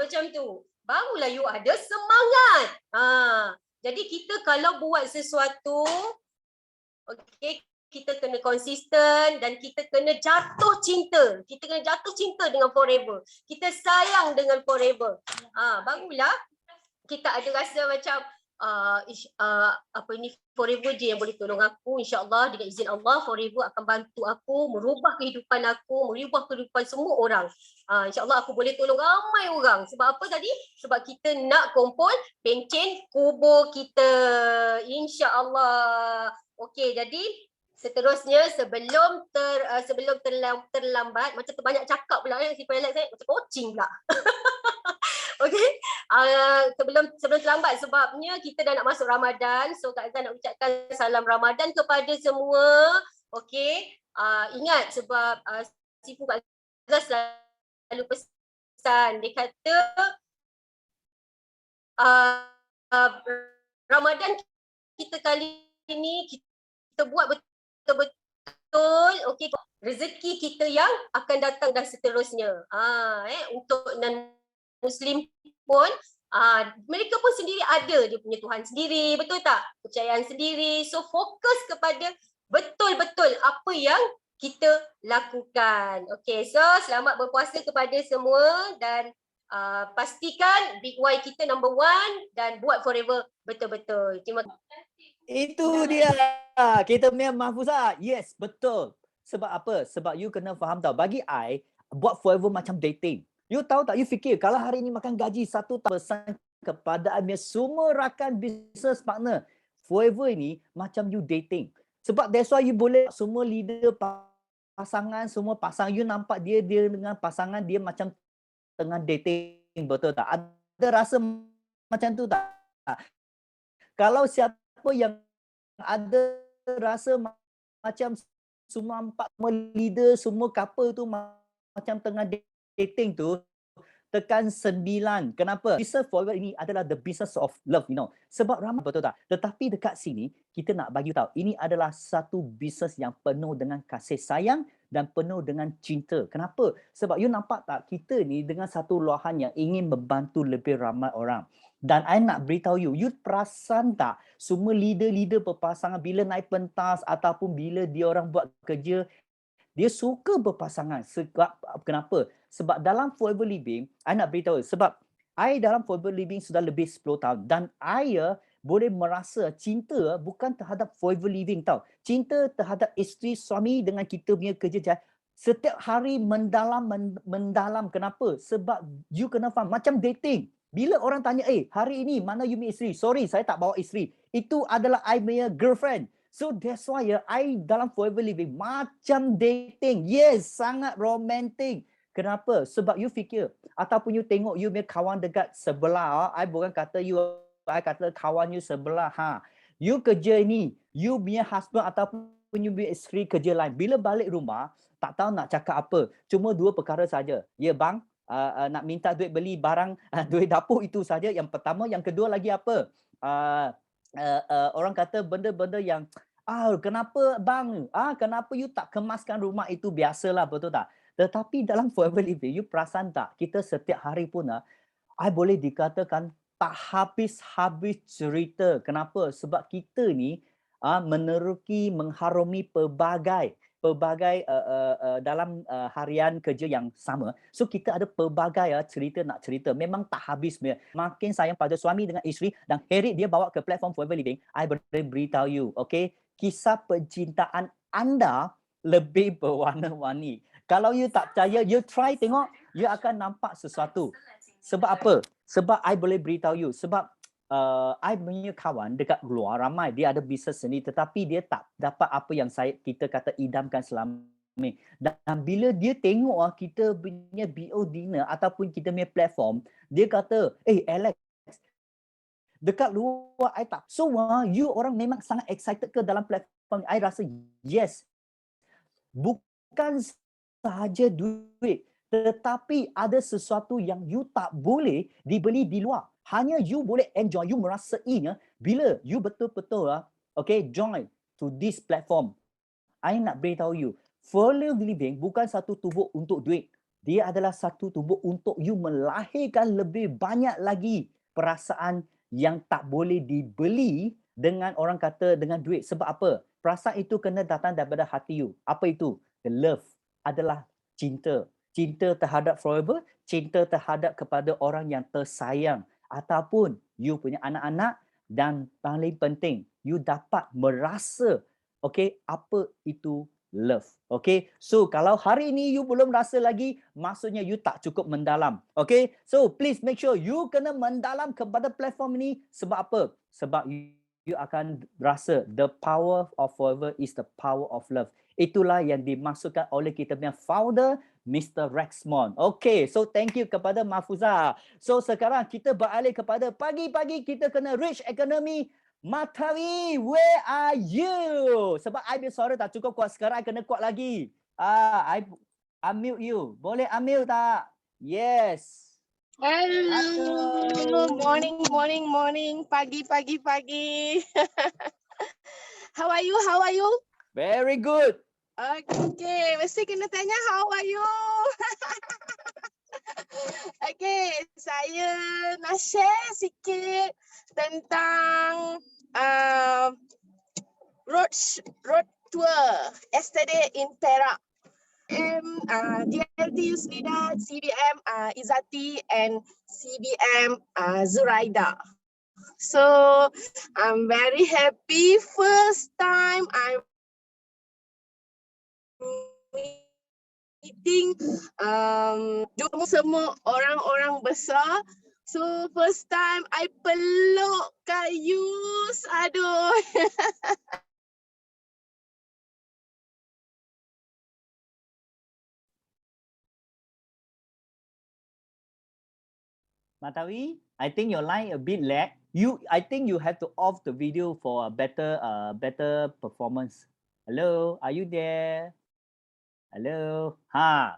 Macam tu. Barulah you ada semangat. Jadi kita kalau buat sesuatu, okay, kita kena konsisten dan kita kena jatuh cinta. Kita kena jatuh cinta dengan forever. Kita sayang dengan forever. Barulah kita ada rasa macam forever je yang boleh tolong aku. InsyaAllah dengan izin Allah, forever akan bantu aku merubah kehidupan aku, merubah kehidupan semua orang. InsyaAllah aku boleh tolong ramai orang. Sebab apa tadi? Sebab kita nak kumpul pencen kubur kita. InsyaAllah. Okey, jadi seterusnya sebelum terlambat, macam terbanyak cakap pula si Alex macam coaching pula. Okey. Sebelum terlambat sebabnya kita dah nak masuk Ramadan. So Kak Azan nak ucapkan salam Ramadan kepada semua. Okey. Ingat sebab Sifu Kak Azan selalu pesan. Dia kata Ramadan kita kali ini kita buat betul-betul, okey, rezeki kita yang akan datang dan seterusnya. Untuk non-Muslim pun, mereka pun sendiri ada dia punya Tuhan sendiri, betul tak? Kepercayaan sendiri. So fokus kepada betul-betul apa yang kita lakukan. Okey, so selamat berpuasa kepada semua dan pastikan Big Y kita number 1 dan buat forever betul-betul. Terima kasih. Itu dia. Kita punya Mahfuzah. Yes, betul. Sebab apa? Sebab you kena faham tau. Bagi I, buat forever macam dating. You tahu tak? You fikir kalau hari ni makan gaji 1 tahun, pesan kepada I punya semua rakan business partner. Forever ni macam you dating. Sebab that's why you boleh semua leader pasangan, semua pasang. You nampak dia dengan pasangan dia macam tengah dating. Betul tak? Ada rasa macam tu tak? Kalau siapa yang ada rasa macam semua leader, semua couple tu macam tengah dating tu, tekan 9. Kenapa? Business forever ini adalah the business of love, you know. Sebab ramai, betul tak? Tetapi dekat sini, kita nak bagi tahu, ini adalah satu business yang penuh dengan kasih sayang dan penuh dengan cinta. Kenapa? Sebab you nampak tak, kita ni dengan satu luahan yang ingin membantu lebih ramai orang. Dan I nak beritahu you perasan tak semua leader-leader berpasangan bila naik pentas ataupun bila dia orang buat kerja, dia suka berpasangan. Sebab kenapa? Sebab dalam Forever Living, I nak beritahu sebab I dalam Forever Living sudah lebih 10 tahun dan I boleh merasa cinta bukan terhadap Forever Living tau. Cinta terhadap isteri suami dengan kita punya kerja setiap hari mendalam. Kenapa? Sebab you kena faham macam dating. Bila orang tanya, hari ini mana you punya isteri? Sorry, saya tak bawa isteri. Itu adalah I punya girlfriend. So that's why I dalam Forever Living macam dating. Yes, sangat romantic. Kenapa? Sebab you fikir ataupun you tengok you punya kawan dekat sebelah. I bukan kata you, I kata kawan you sebelah. You kerja ni, you punya husband ataupun you punya isteri kerja lain. Bila balik rumah, tak tahu nak cakap apa. Cuma 2 perkara saja. Ya bang, nak minta duit beli barang, duit dapur itu saja. Yang pertama, yang kedua lagi apa? Orang kata benda-benda yang kenapa bang? Kenapa you tak kemaskan rumah itu? Biasalah, betul tak? Tetapi dalam Forever Living, you perasan tak? Kita setiap hari pun, I boleh dikatakan tak habis-habis cerita. Kenapa? Sebab kita ni meneruki, mengharumi pelbagai dalam harian kerja yang sama. So kita ada pelbagai cerita nak cerita. Memang tak habis. Makin sayang pada suami dengan isteri dan Harry dia bawa ke platform Forever Living. I boleh beritahu you, okay? Kisah percintaan anda lebih berwarna-warni. Kalau you tak percaya, you try tengok, you akan nampak sesuatu. Sebab apa? Sebab I boleh beritahu you. Sebab I punya kawan dekat luar ramai dia ada bisnes sendiri tetapi dia tak dapat apa yang kita kata idamkan selama Dan bila dia tengok kita punya BO dinner ataupun kita punya platform, dia kata, Alex, dekat luar I tak. So you orang memang sangat excited ke dalam platform? I rasa yes. Bukan sahaja duit, tetapi ada sesuatu yang you tak boleh dibeli di luar. Hanya you boleh enjoy, you merasainya bila you betul-betul join to this platform. I nak beritahu you, Follow Living bukan satu tubuh untuk duit. Dia adalah satu tubuh untuk you melahirkan lebih banyak lagi perasaan yang tak boleh dibeli dengan orang kata dengan duit. Sebab apa? Perasaan itu kena datang daripada hati you. Apa itu? The love adalah cinta. Cinta terhadap forever, cinta terhadap kepada orang yang tersayang ataupun you punya anak-anak, dan paling penting you dapat merasa apa itu love. So kalau hari ini you belum rasa lagi, maksudnya you tak cukup mendalam. So please make sure you kena mendalam kepada platform ini. Sebab apa? Sebab you akan rasa the power of forever is the power of love. Itulah yang dimaksudkan oleh kita punya founder, Mr. Rexmond. So thank you kepada Mahfuza. So sekarang kita beralih kepada pagi-pagi kita kena rich economy. Matawi, where are you? Sebab I punya suara tak cukup kuat sekarang, I kena kuat lagi. I unmute you. Boleh unmute tak? Yes. Hello. Morning. Pagi. How are you? Very good. Okay, mesti kena tanya how are you? Okay, saya nak share sikit tentang road tour yesterday in Perak. DLT Yusnida, CBM Izati, and CBM Zuraida. So I'm very happy. First time I'm meeting semua orang-orang besar. So first time I peluk Kak Yus. Aduh. Matawi, I think your line a bit lag. I think you have to off the video for a better performance. Hello, are you there? Hello.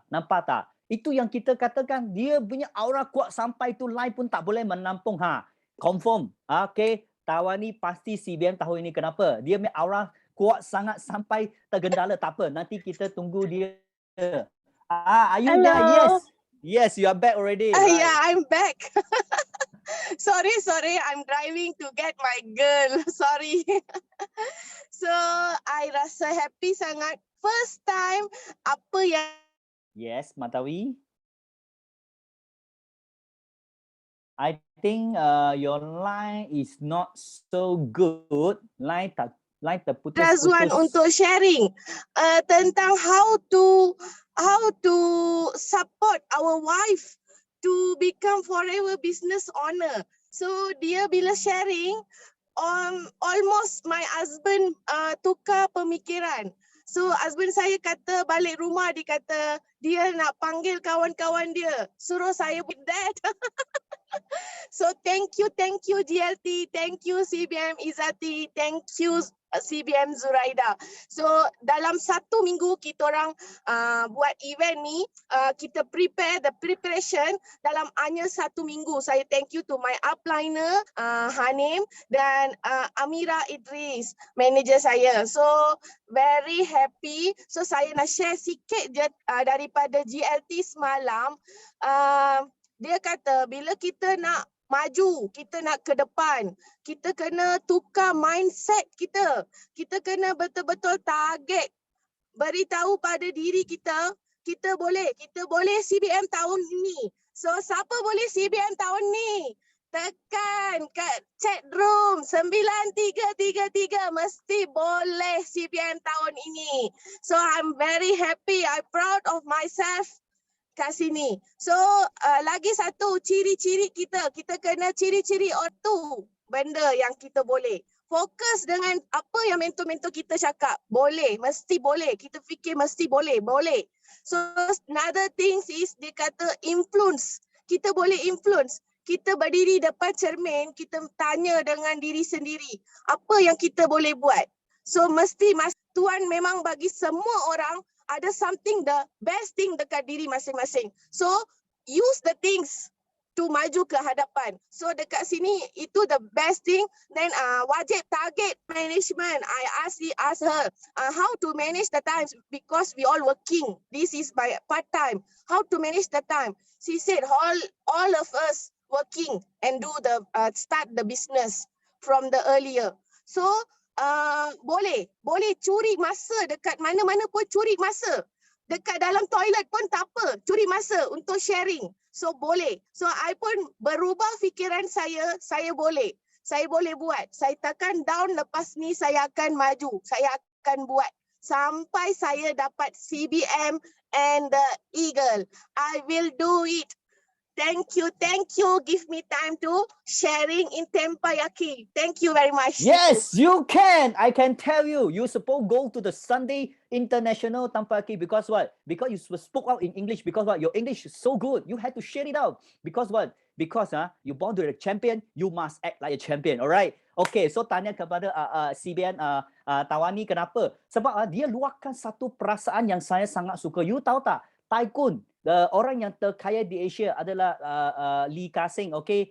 Nampak tak? Itu yang kita katakan, dia punya aura kuat sampai tu line pun tak boleh menampung. Confirm. Tawani pasti CBM tahun ini. Kenapa? Dia punya aura kuat sangat sampai tergendala. Tak apa, nanti kita tunggu dia. Are you there? Yes, you are back already. Right? Yeah, I'm back. Sorry, I'm driving to get my girl. Sorry. So, I rasa happy sangat. First time, apa yang... Yes, Matawi. I think your line is not so good. Line terputus. Razwan untuk sharing tentang how to support our wife to become forever business owner. So dia bila sharing, almost my husband tukar pemikiran. So husband saya kata balik rumah, dia kata dia nak panggil kawan-kawan dia, suruh saya buat that. So thank you GLT, thank you CBM Izati, thank you CBM Zuraida. So dalam 1 minggu kita orang buat event ni, kita prepare the preparation dalam hanya 1 minggu. Saya thank you to my upliner Hanim dan Amira Idris, manager saya. So very happy. So saya nak share sikit je daripada GLT semalam. Dia kata bila kita nak maju, kita nak ke depan, kita kena tukar mindset kita. Kita kena betul-betul target, beritahu pada diri kita, kita boleh CBM tahun ini. So siapa boleh CBM tahun ni? Tekan kat chat room 9333, mesti boleh CBM tahun ini. So I'm very happy, I'm proud of myself kat sini. So lagi satu ciri-ciri kita kena ciri-ciri tu benda yang kita boleh. Fokus dengan apa yang mentor-mentor kita cakap. Boleh, mesti boleh. Kita fikir mesti boleh, boleh. So another thing is dia kata influence. Kita boleh influence. Kita berdiri depan cermin, kita tanya dengan diri sendiri. Apa yang kita boleh buat? So mesti Tuhan memang bagi semua orang ada something, the best thing dekat diri masing-masing. So use the things to maju ke hadapan. So dekat sini itu the best thing. Then wajib target management. I ask her how to manage the times because we all working. This is by part time. How to manage the time? She said all of us working and do the start the business from the earlier. So boleh curi masa dekat mana-mana pun curi masa. Dekat dalam toilet pun tak apa, curi masa untuk sharing. So boleh. So I pun berubah fikiran saya boleh. Saya boleh buat. Saya takkan down lepas ni saya akan maju. Saya akan buat sampai saya dapat CBM and the Eagle. I will do it. Thank you. Give me time to sharing in Tempayaki. Thank you very much. Yes, you can. I can tell you. You supposed go to the Sunday International Tempayaki because what? Because you spoke out in English. Because what? Your English is so good. You had to share it out. Because what? Because you born to be a champion, you must act like a champion. Alright. Okay. So tanya kepada CBN Tawani kenapa? Sebab dia luahkan satu perasaan yang saya sangat suka. You tahu tak? Tycoon, orang yang terkaya di Asia adalah Lee Ka-seng. Okay,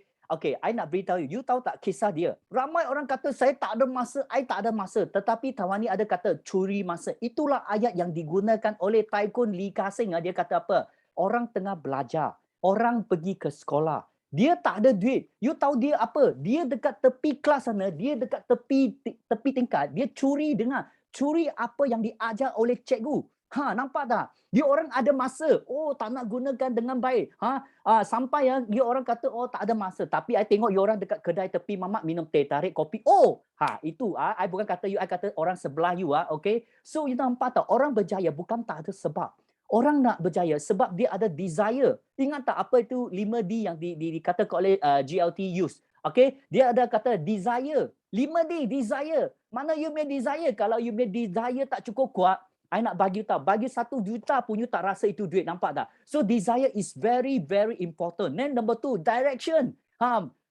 I nak beritahu you tahu tak kisah dia? Ramai orang kata saya tak ada masa, I tak ada masa. Tetapi Tawani ada kata curi masa. Itulah ayat yang digunakan oleh Tycoon Lee Ka-seng. Dia kata apa? Orang tengah belajar, orang pergi ke sekolah, dia tak ada duit. You tahu dia apa? Dia dekat tepi kelas sana, dia dekat tepi tingkat, dia curi apa yang diajar oleh cikgu. Nampak tak? Dia orang ada masa. Oh, tak nak gunakan dengan baik. Sampai dia orang kata, oh tak ada masa. Tapi I tengok you orang dekat kedai tepi mamak minum teh tarik kopi. Oh, itu. I bukan kata you, I kata orang sebelah you. Okay. So you nampak tak? Orang berjaya bukan tak ada sebab. Orang nak berjaya sebab dia ada desire. Ingat tak apa itu 5D yang dikatakan oleh GLT Youth? Okay. Dia ada kata desire. 5D, desire. Mana you punya desire? Kalau you punya desire tak cukup kuat, I nak bagi tahu, bagi 1 juta pun you tak rasa itu duit, nampak tak? So desire is very, very important. Then number 2, direction.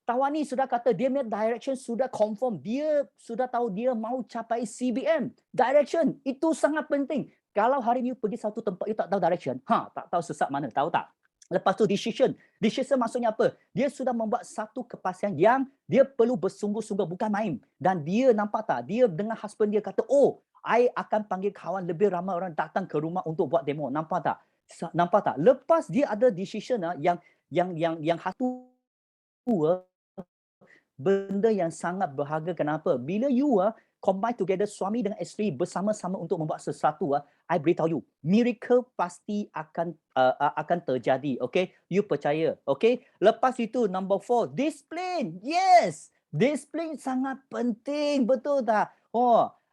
Tawani sudah kata dia punya direction sudah confirm. Dia sudah tahu dia mau capai CBM. Direction, itu sangat penting. Kalau hari ni you pergi satu tempat, you tak tahu direction, tak tahu sesat mana, tahu tak? Lepas tu decision. Decision maksudnya apa? Dia sudah membuat satu kepastian yang dia perlu bersungguh-sungguh, bukan main. Dan dia nampak tak? Dia dengan husband dia kata, oh, I akan panggil kawan lebih ramai orang datang ke rumah untuk buat demo. Nampak tak? Nampak tak? Lepas dia ada decision yang satu benda yang sangat berharga. Kenapa? Bila you combine together suami dengan isteri bersama-sama untuk membuat sesuatu, I beritahu you, miracle pasti akan terjadi. Okay? You percaya. Okay? Lepas itu number 4, discipline. Yes! Discipline sangat penting. Betul tak?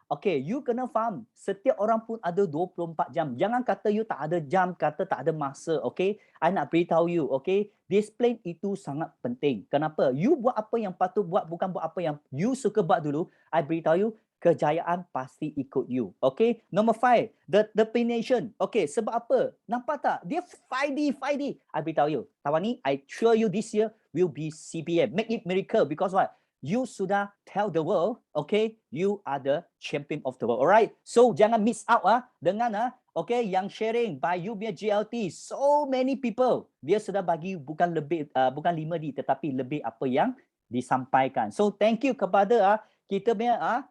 Okay, you kena faham, setiap orang pun ada 24 jam. Jangan kata you tak ada jam, kata tak ada masa, okay? I nak beritahu you, okay? Discipline itu sangat penting. Kenapa? You buat apa yang patut buat, bukan buat apa yang you suka buat dulu. I beritahu you, kejayaan pasti ikut you, okay? Number 5, the determination. Okay, sebab apa? Nampak tak? Dia 5D. I beritahu you, Tawani, I assure you this year will be CBM. Make it miracle because what? You sudah tell the world, okay, you are the champion of the world. Alright, so jangan miss out dengan okay, yang sharing by you punya GLT. So many people, dia sudah bagi bukan 5D tetapi lebih apa yang disampaikan. So thank you kepada kita punya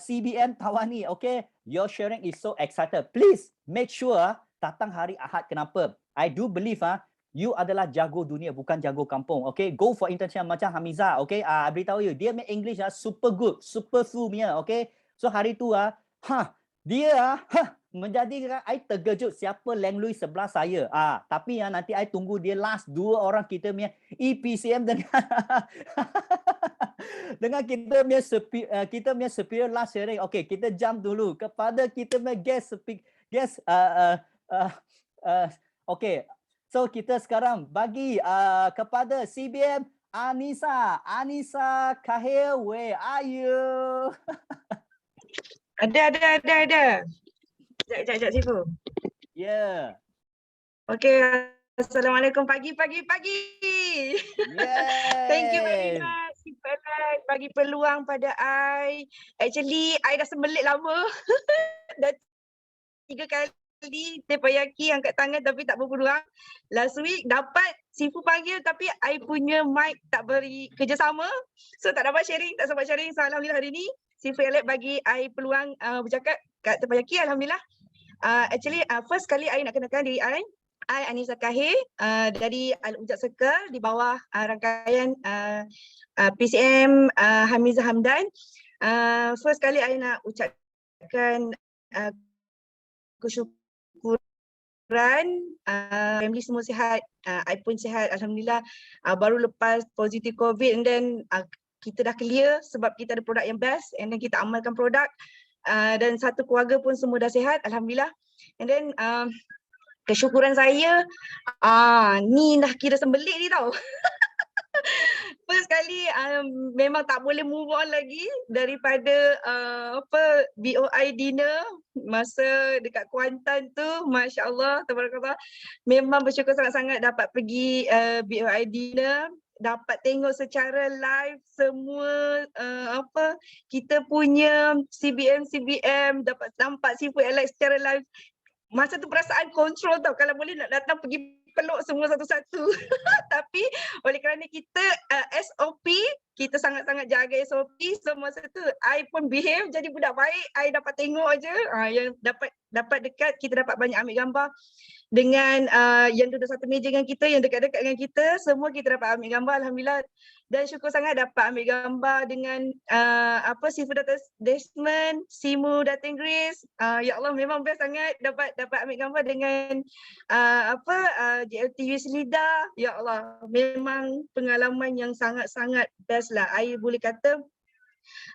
CBM Tawani. Okay, your sharing is so excited. Please make sure datang hari Ahad. Kenapa? I do believe you adalah jago dunia, bukan jago kampung. Okay, go for international macam Hamiza. Okay, beritahu you, dia punya English super good, super full punya. Okay, so hari tu dia menjadikan I terkejut siapa Lang Lui sebelah saya. Tapi nanti I tunggu dia last 2 orang kita punya EPCM dengan dengan kita punya superior last sharing. Okay, kita jump dulu kepada kita punya guest. Okay. So kita sekarang bagi kepada CBM Anissa Kahil, where are you? Ada. Sekejap, Sifu. Yeah. Okay, Assalamualaikum pagi. Thank you very Yes. much, Sifu Alex, bagi peluang pada I. Actually, I dah sembelit lama. Dah 3 kali terpayaki angkat tangan tapi tak berpeluang. Last week dapat Sifu panggil tapi I punya mic tak beri kerjasama. So tak dapat sharing, tak sempat sharing. So Alhamdulillah hari ni Sifu Alex bagi I peluang bercakap kat terpayaki. Alhamdulillah. Actually first kali I nak kenalkan diri I Anissa Kahil dari Al-Ujak Circle di bawah rangkaian PCM Hamizah Hamdan. First kali I nak ucapkan kesyukuran, family semua sihat, I pun sihat Alhamdulillah. Baru lepas positif COVID and then kita dah clear sebab kita ada produk yang best and then kita amalkan produk dan satu keluarga pun semua dah sihat Alhamdulillah. And then kesyukuran saya ni dah kira sembelit ni tau. First kali memang tak boleh move on lagi daripada BOI dinner masa dekat Kuantan tu. Masya Allah, tabarakallah. Memang bersyukur sangat-sangat dapat pergi BOI dinner, dapat tengok secara live semua kita punya CBM, dapat nampak Sifu Alex secara live. Masa tu perasaan kontrol tau, kalau boleh nak datang pergi peluk semua satu-satu. Tapi oleh kerana kita SOP, kita sangat-sangat jaga SOP. So masa tu I pun behave jadi budak baik. I dapat tengok je yang dapat dekat, kita dapat banyak ambil gambar dengan yang duduk satu meja dengan kita, yang dekat-dekat dengan kita, semua kita dapat ambil gambar Alhamdulillah. Dan syukur sangat dapat ambil gambar dengan Sifu Dr. Desmond, Simu Datin Grace. Ya Allah, memang best sangat dapat ambil gambar dengan JLT Yuslida. Ya Allah, memang pengalaman yang sangat-sangat best lah. I boleh kata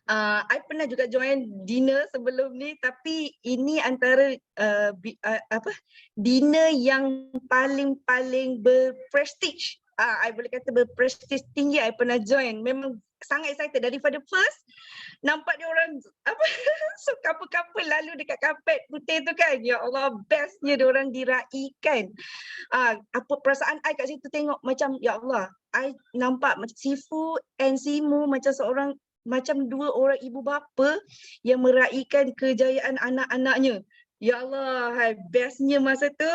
I pernah juga join dinner sebelum ni, tapi ini antara dinner yang paling berprestige. I boleh kata berprestige tinggi I pernah join. Memang sangat excited daripada first nampak dia orang so couple lalu dekat kapet putih tu kan. Ya Allah, bestnya dia orang diraikan. Apa perasaan I kat situ tengok macam ya Allah, I nampak macam Sifu and Simu macam dua orang ibu bapa yang meraihkan kejayaan anak-anaknya. Ya Allah, bestnya masa tu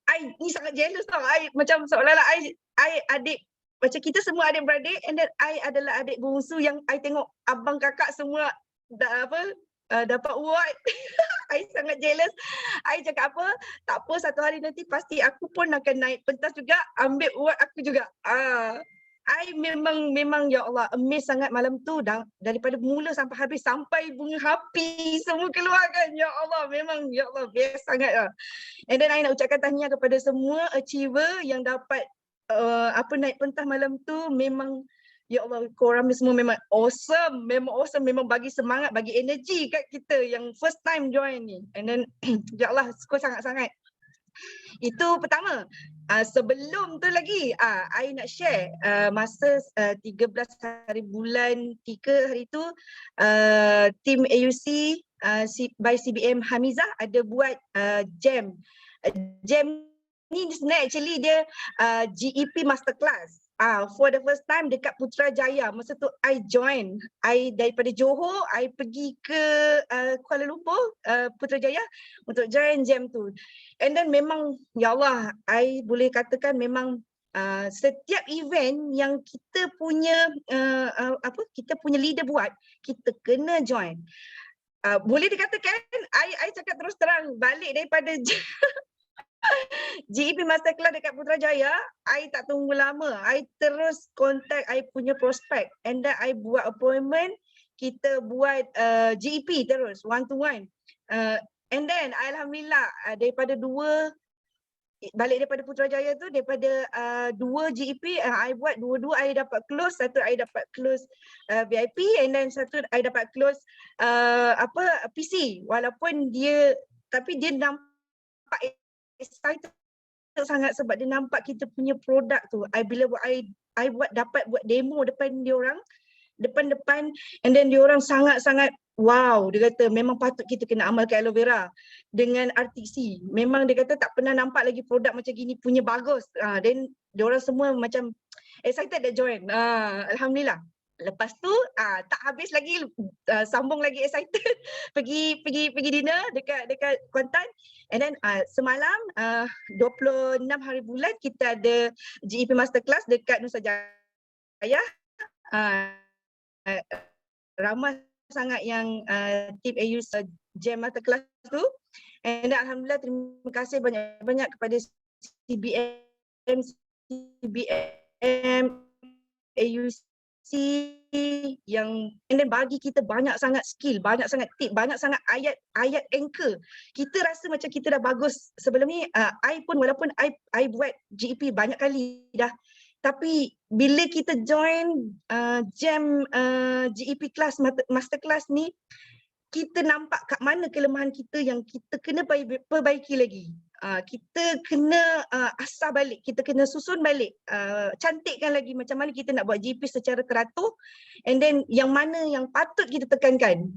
I ni sangat jealous tau. I macam seolah-olah I adik, macam kita semua adik-beradik and then I adalah adik bongsu yang I tengok abang kakak semua dapat award. I sangat jealous. I cakap tak apa, satu hari nanti pasti aku pun akan naik pentas juga, ambil award aku juga. I memang ya Allah amazed sangat malam tu, daripada mula sampai habis, sampai bunga happy semua keluar kan. Ya Allah, memang ya Allah best sangat lah. And then I nak ucapkan tahniah kepada semua achiever yang dapat naik pentas malam tu. Memang ya Allah, korang semua memang awesome, memang bagi semangat, bagi energi kat kita yang first time join ni. And then ya Allah, syukur sangat-sangat. Itu pertama. Sebelum tu lagi, I nak share masa 13 hari bulan 3 hari tu, tim AUC by CBM Hamizah ada buat jam. Jam ni sebenarnya actually dia GEP Masterclass. For the first time dekat Putrajaya. Masa tu I join. I daripada Johor, I pergi ke Kuala Lumpur, Putrajaya untuk join jam tu. And then memang ya Allah, I boleh katakan memang setiap event yang kita punya kita punya leader buat, kita kena join. Boleh dikatakan I cakap terus terang, balik daripada GEP Masterclass dekat Putrajaya, I tak tunggu lama. I terus contact I punya prospek and then I buat appointment. Kita buat GEP terus, one to one. And then Alhamdulillah balik daripada Putrajaya tu, daripada 2 GEP, I buat dua-dua I dapat close. Satu I dapat close VIP and then satu I dapat close PC. Walaupun dia nampak excited sangat sebab dia nampak kita punya produk tu. Bila dapat buat demo depan dia orang, depan-depan, and then dia orang sangat-sangat wow, dia kata memang patut kita kena amalkan aloe vera dengan RTC. Memang dia kata tak pernah nampak lagi produk macam gini punya bagus. Then dia orang semua macam excited dah join. Alhamdulillah. Lepas tu tak habis lagi, sambung lagi excited pergi dinner dekat Kuantan, and then semalam 26 hari bulan kita ada GEP Masterclass dekat Nusa Jaya. Ramai sangat yang tip AU's Jam Masterclass tu, and alhamdulillah terima kasih banyak-banyak kepada CBM AUC yang and then bagi kita banyak sangat skill, banyak sangat tip, banyak sangat ayat anchor. Kita rasa macam kita dah bagus. Sebelum ni I pun walaupun I buat GEP banyak kali dah, tapi bila kita join Jam GEP class masterclass ni, kita nampak kat mana kelemahan kita yang kita kena perbaiki lagi. Kita kena asah balik, kita kena susun balik, cantikkan lagi macam mana kita nak buat GP secara teratur, and then yang mana yang patut kita tekankan.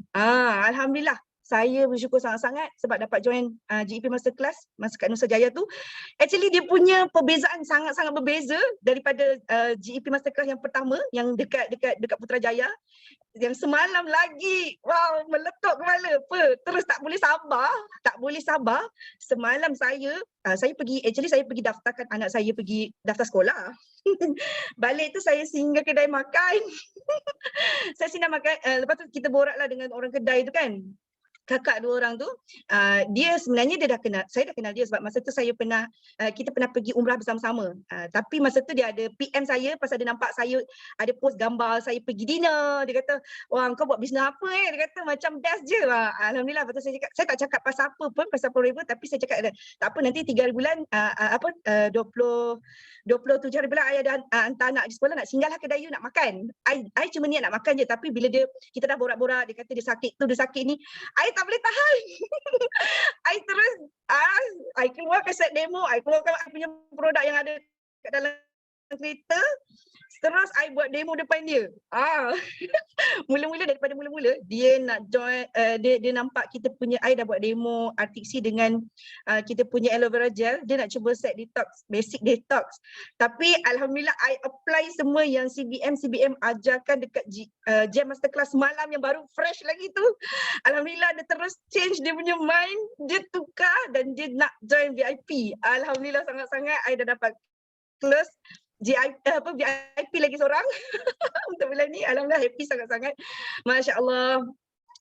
Alhamdulillah, saya bersyukur sangat-sangat sebab dapat join GEP Masterclass masa kat Nusa Jaya tu. Actually dia punya perbezaan sangat-sangat berbeza daripada GEP Masterclass yang pertama yang dekat Putrajaya. Yang semalam lagi, wow, meletup kepala. Terus tak boleh sabar. Semalam saya pergi daftarkan anak saya pergi daftar sekolah. Balik tu saya singgah kedai makan. Saya singgah makan, lepas tu kita boraklah dengan orang kedai tu kan. Kakak dua orang tu, dia sebenarnya saya dah kenal dia sebab masa tu kita pernah pergi umrah bersama-sama. Tapi masa tu dia ada PM saya pasal dia nampak saya ada post gambar saya pergi dinner. Dia kata, wah kau buat bisnes apa Dia kata macam best je. Alhamdulillah, betul saya cakap. Saya tak cakap pasal apa pun, pasal Forever, tapi saya cakap tak apa, nanti 3 hari bulan, 27 hari bulan I ada hantar anak di sekolah, nak singgahlah kedai you nak makan. I cuma niat nak makan je, tapi bila kita dah borak-borak, dia kata dia sakit tu, dia sakit ni, I tak boleh tahan. I terus I keluarkan set demo, I keluarkan I punya produk yang ada kat dalam kereta, terus I buat demo depan dia. Mula-mula dia nak join, dia nampak kita punya, I dah buat demo RTC dengan kita punya aloe vera gel, dia nak cuba set detox, basic detox. Tapi alhamdulillah I apply semua yang CBM ajarkan dekat Jam Masterclass malam yang baru fresh lagi tu. Alhamdulillah dia terus change dia punya mind, dia tukar dan dia nak join VIP. Alhamdulillah sangat-sangat I dah dapat close VIP lagi seorang untuk bulan ni. Alhamdulillah happy sangat-sangat. Masya Allah.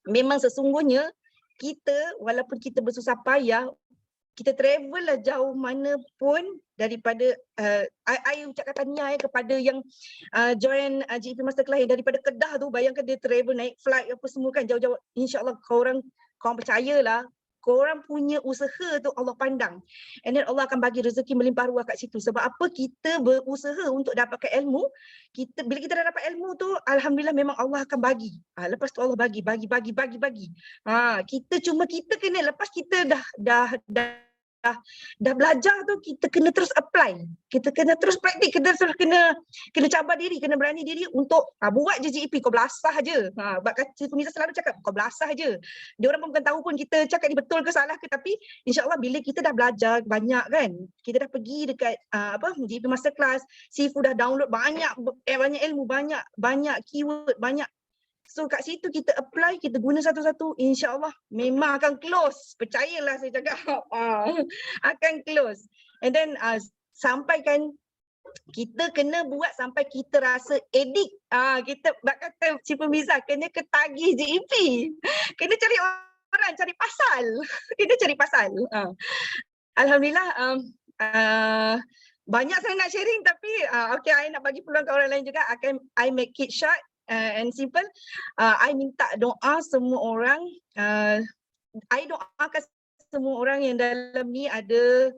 Memang sesungguhnya kita walaupun kita bersusah payah, kita travel lah jauh mana pun daripada I ucapkan tahniah kepada yang join GEP Masterclass yang daripada Kedah tu. Bayangkan dia travel naik flight apa semua kan jauh-jauh. InsyaAllah korang percayalah, korang punya usaha tu Allah pandang, and then Allah akan bagi rezeki melimpah ruah kat situ. Sebab apa? Kita berusaha untuk dapatkan ilmu. Bila kita dah dapat ilmu tu, alhamdulillah memang Allah akan bagi. Lepas tu Allah bagi. Kita kena, lepas kita dah belajar tu, kita kena terus apply, kita kena terus praktik, kita terus kena cabar diri, kena berani diri untuk buat je GEP. Kau belasah je. Sebab pemirsa selalu cakap kau belasah je, dia orang pun bukan tahu pun kita cakap ni betul ke salah ke. Tapi insyaAllah bila kita dah belajar banyak kan, kita dah pergi dekat GEP Masterclass, Sifu dah download banyak ilmu, banyak keyword, banyak. So kat situ kita apply, kita guna satu-satu, insyaAllah memang akan close. Percayalah saya cakap, akan close. And then sampaikan kita kena buat sampai kita rasa addict. Kita bak kata si pemirsa kena ketagih GEP. Kena cari orang, cari pasal. Kena cari pasal. Alhamdulillah banyak saya nak sharing, tapi okay, I nak bagi peluang ke orang lain juga. I make it short and simple. I minta doa semua orang. I doakan semua orang yang dalam ni ada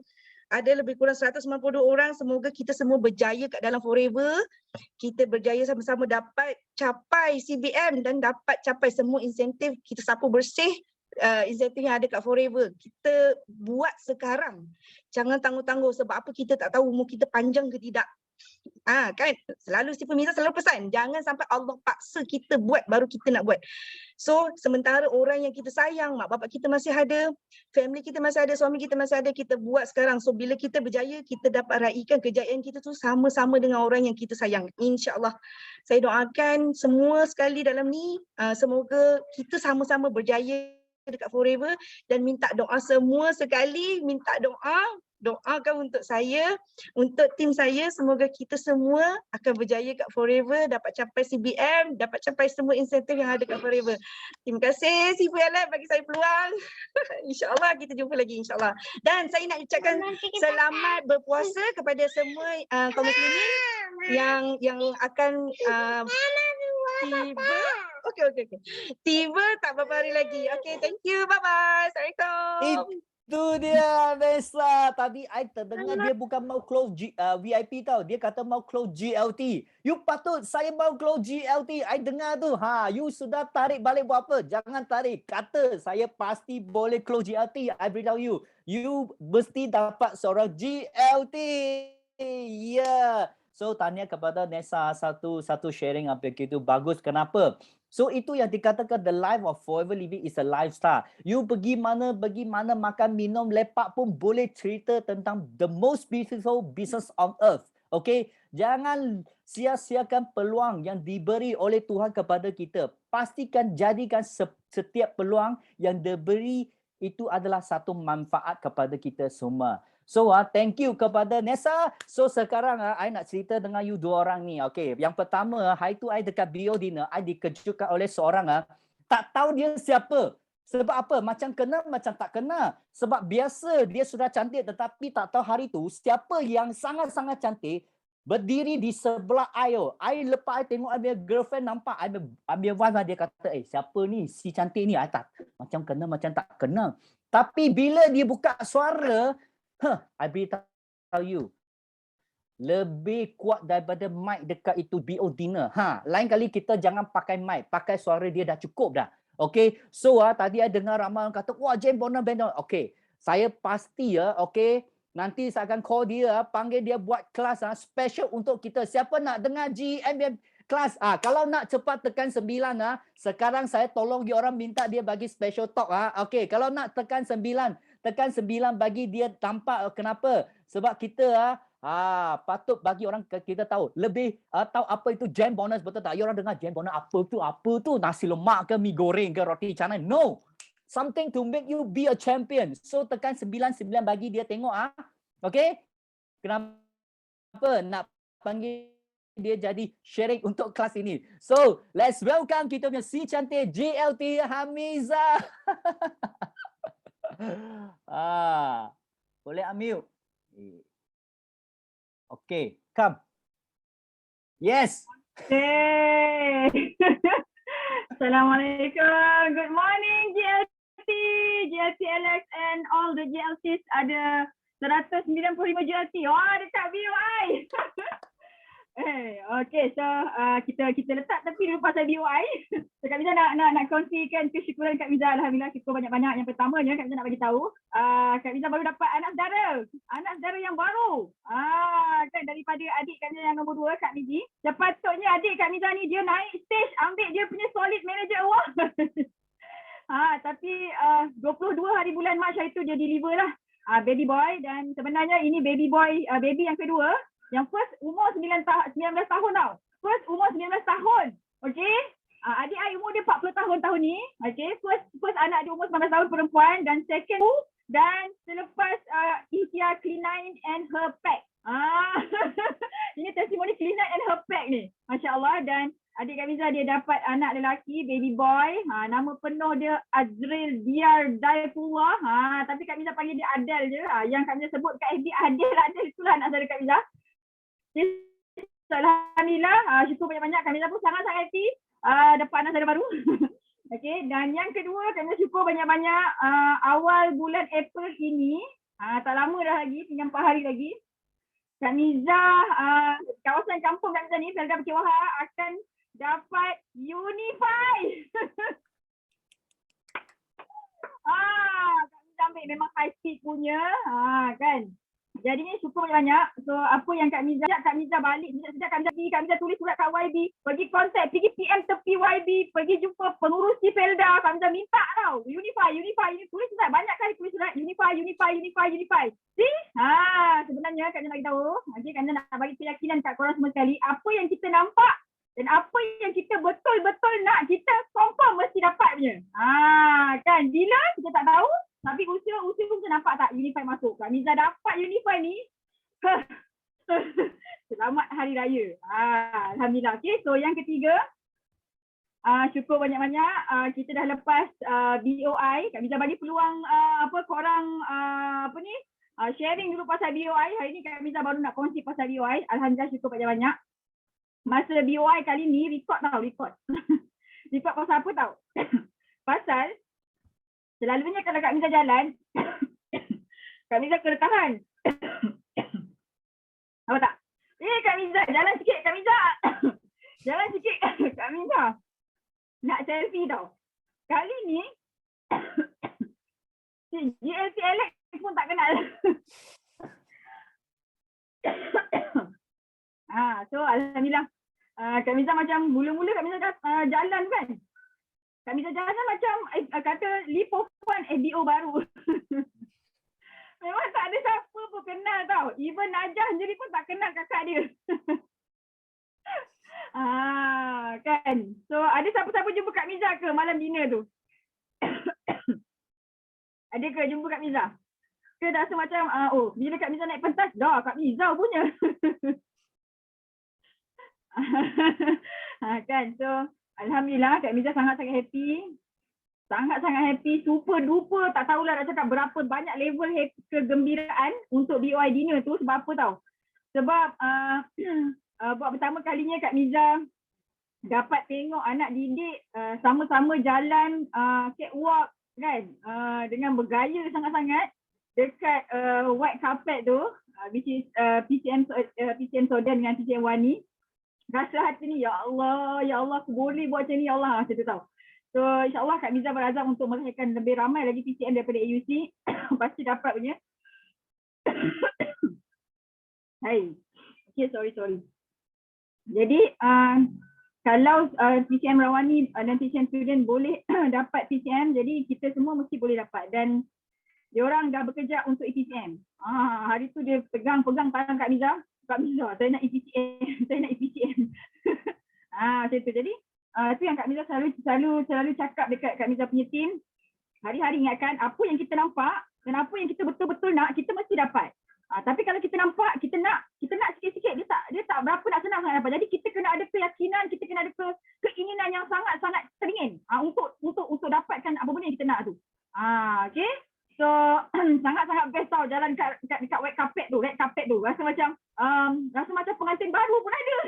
lebih kurang 192 orang. Semoga kita semua berjaya kat dalam Forever. Kita berjaya sama-sama dapat capai CBM dan dapat capai semua insentif. Kita sapu bersih insentif yang ada kat Forever. Kita buat sekarang. Jangan tangguh-tangguh sebab apa kita tak tahu umur kita panjang ke tidak. Kan selalu si Pemiza selalu pesan jangan sampai Allah paksa kita buat baru kita nak buat. So sementara orang yang kita sayang, mak bapak kita masih ada, family kita masih ada, suami kita masih ada, kita buat sekarang. So bila kita berjaya, kita dapat raikan kejayaan kita tu sama-sama dengan orang yang kita sayang. InsyaAllah. Saya doakan semua sekali dalam ni, semoga kita sama-sama berjaya dekat Forever dan minta doa semua sekali, minta doakan untuk saya, untuk tim saya, semoga kita semua akan berjaya kat Forever, dapat capai CBM, dapat capai semua insentif yang ada kat Forever. Terima kasih Sifu Ellen bagi saya peluang. InsyaAllah kita jumpa lagi insyaAllah. Dan saya nak ucapkan selamat berpuasa kepada semua kaum muslimin yang akan tiba. Okey. Tiba tak beberapa hari lagi. Okay, thank you. Bye-bye. Assalamualaikum. Itu dia Nessa. Tadi I terdengar dia bukan mau close VIP tau. Dia kata mau close GLT. You patut saya mau close GLT. I dengar tu. You sudah tarik balik buat apa? Jangan tarik. Kata saya pasti boleh close GLT. I beritahu you. You mesti dapat seorang GLT. Yeah. So tanya kepada Nessa satu sharing apa begitu bagus. Kenapa? So itu yang dikatakan the life of Forever Living is a lifestyle. You pergi mana makan minum lepak pun boleh cerita tentang the most beautiful business on earth. Okay, jangan sia-siakan peluang yang diberi oleh Tuhan kepada kita. Pastikan jadikan setiap peluang yang diberi itu adalah satu manfaat kepada kita semua. So thank you kepada Nessa. So sekarang I nak cerita dengan you dua orang ni. Okay, yang pertama hari tu I dekat BO dinner, I dikejutkan oleh seorang tak tahu dia siapa. Sebab apa? Macam kena, macam tak kena. Sebab biasa dia sudah cantik tetapi tak tahu hari tu siapa yang sangat-sangat cantik berdiri di sebelah I. I lepas I tengok I punya girlfriend nampak I punya wife dia kata, siapa ni? Si cantik ni? I tak macam kena, macam tak kena. Tapi bila dia buka suara, I beritahu you, lebih kuat daripada mic dekat itu BO dinner. Lain kali kita jangan pakai mic, pakai suara dia dah cukup dah. Okay, so tadi I dengar ramai orang kata, wah James Bonner. Okay, saya pasti okay, nanti saya akan call dia, panggil dia buat kelas special untuk kita. Siapa nak dengar GM kelas? Kalau nak cepat tekan 9 sekarang saya tolong dia orang minta dia bagi special talk Okay, kalau nak tekan 9 bagi dia tampak. Kenapa? Sebab kita patut bagi orang kita tahu lebih tahu apa itu jam bonus, betul tak? Ya orang dengar jam bonus apa tu nasi lemak ke mi goreng ke roti canai. No, something to make you be a champion. So tekan 9 bagi dia tengok okay, kenapa nak panggil dia jadi sharing untuk kelas ini. So let's welcome kita punya si cantik GLT Hamiza. Boleh unmute. Okay, come. Yes. Hey. Assalamualaikum. Good morning GLT, Alex and all the GLTs. Ada 195 GLT. Wah, dekat BOI. Okay, so kita letak tepi dulu pasal BOI. So Kak Miza nak kongsikan kesyukuran Kak Miza. Alhamdulillah syukur banyak-banyak. Yang pertamanya Kak Miza nak bagi tahu, Kak Miza baru dapat anak saudara yang baru. Kan daripada adik Kak Miza yang nombor 2, Kak Mizi. Sepatutnya adik Kak Miza ni dia naik stage ambil dia punya Solid Manager Award. Tapi 22 hari bulan Mac hari tu dia deliver lah baby boy, dan sebenarnya ini baby boy baby yang kedua. Yang first umur 19 tahun tau. First umur 19 tahun. Okay. Adik I umur dia 40 tahun tahun ni. Okay. First anak dia umur 19 tahun perempuan, dan second dan selepas Intia clean and her pack. Ini testimoni clean and her pack ni. Masya Allah. Dan adik Kak Miza dia dapat anak lelaki, baby boy. Nama penuh dia Azril Diar Daifullah. Tapi Kak Miza panggil dia Adel je. Yang Kak Miza sebut kat FB Adel itulah anak saudara Kak Miza. Alhamdulillah, syukur banyak-banyak. Kak Miza pun sangat-sangat happy dapat anak saudara baru. Okay, dan yang kedua Kak Miza syukur banyak-banyak awal bulan April ini, tak lama dah lagi, tinggal 4 hari lagi, Kak Miza, kawasan kampung Kak Miza ni, Felda Bukit Wahar akan dapat Unify. Kak Miza ambil memang high speed punya. Kan. Jadinya syukur banyak. So apa yang Kak Miza balik, sekejap Kak Miza tulis surat kat YB, pergi kontak, pergi PM tepi YB, pergi jumpa pengurus di Pelda, Kak Miza minta tau, unify, tulis surat, banyak kali tulis surat, unify. See? Sebenarnya Kak Miza nak beritahu, okay, Kak Miza nak bagi keyakinan kat korang semua sekali, apa yang kita nampak dan apa yang kita betul-betul nak, kita confirm mesti dapat punya. Kan, bila kita tak tahu, tapi usaha kita nampak tak Unify masuk. Kak Miza dapat Unify ni. Selamat Hari Raya. Alhamdulillah. Okay, so yang ketiga, syukur banyak-banyak kita dah lepas BOI. Kak Miza bagi peluang korang sharing dulu pasal BOI. Hari ni Kak Miza baru nak kongsi pasal BOI. Alhamdulillah syukur banyak-banyak. Masa BOI kali ni record. Record pasal apa tau? Pasal selalunya kalau Kak Miza jalan, Kak Miza kena tahan. Apa tak? Kak Miza, jalan sikit Kak Miza. Jalan sikit Kak Miza. Nak selfie tau. Kali ni, si GLC Alex pun tak kenal. So alhamdulillah. Kak Miza macam mula-mula Kak Miza jalan kan. Kak Miza jalan macam kata Lipo Fun FBO baru. Memang tak ada siapa pun kenal tau. Even Najah sendiri pun tak kenal kakak dia. Kan. So ada siapa-siapa jumpa Kak Miza ke malam dinner tu? Ada ke jumpa Kak Miza? Ke dah rasa macam bila Kak Miza naik pentas dah Kak Miza punya. Kan, so alhamdulillah Kak Miza sangat-sangat happy. Sangat-sangat happy, super duper, tak tahulah nak cakap berapa banyak level kegembiraan untuk BOI dinner tu. Sebab apa tau? Sebab buat pertama kalinya Kak Miza dapat tengok anak didik sama-sama jalan catwalk kan, dengan bergaya sangat-sangat dekat white carpet tu, which is PCM Sodan dengan PCM Wani. Rasa hati ni, ya Allah, aku boleh buat macam ni, ya Allah, macam tu tau. So insyaAllah Kak Miza berazam untuk melahirkan lebih ramai lagi PCM daripada AUC. Pasti dapat punya. Okay, sorry. Jadi kalau PCM Rawani dan PCM Student boleh dapat PCM, jadi kita semua mesti boleh dapat. Dan diorang dah bekerja untuk EPCM. Hari tu dia pegang-pegang tangan Kak Miza, saya nak EPCM. Macam tu. Jadi tu yang Kak Miza selalu cakap dekat Kak Miza punya team. Hari-hari ingatkan apa yang kita nampak dan apa yang kita betul-betul nak, kita mesti dapat. Tapi kalau kita nampak, kita nak sikit-sikit, dia tak berapa nak senang dapat. Jadi kita kena ada keyakinan, kita kena ada keinginan yang sangat-sangat teringin untuk dapatkan apa benda yang kita nak tu. Okay. So sangat-sangat best tau jalan dekat red carpet tu. Rasa macam pengantin baru pun ada.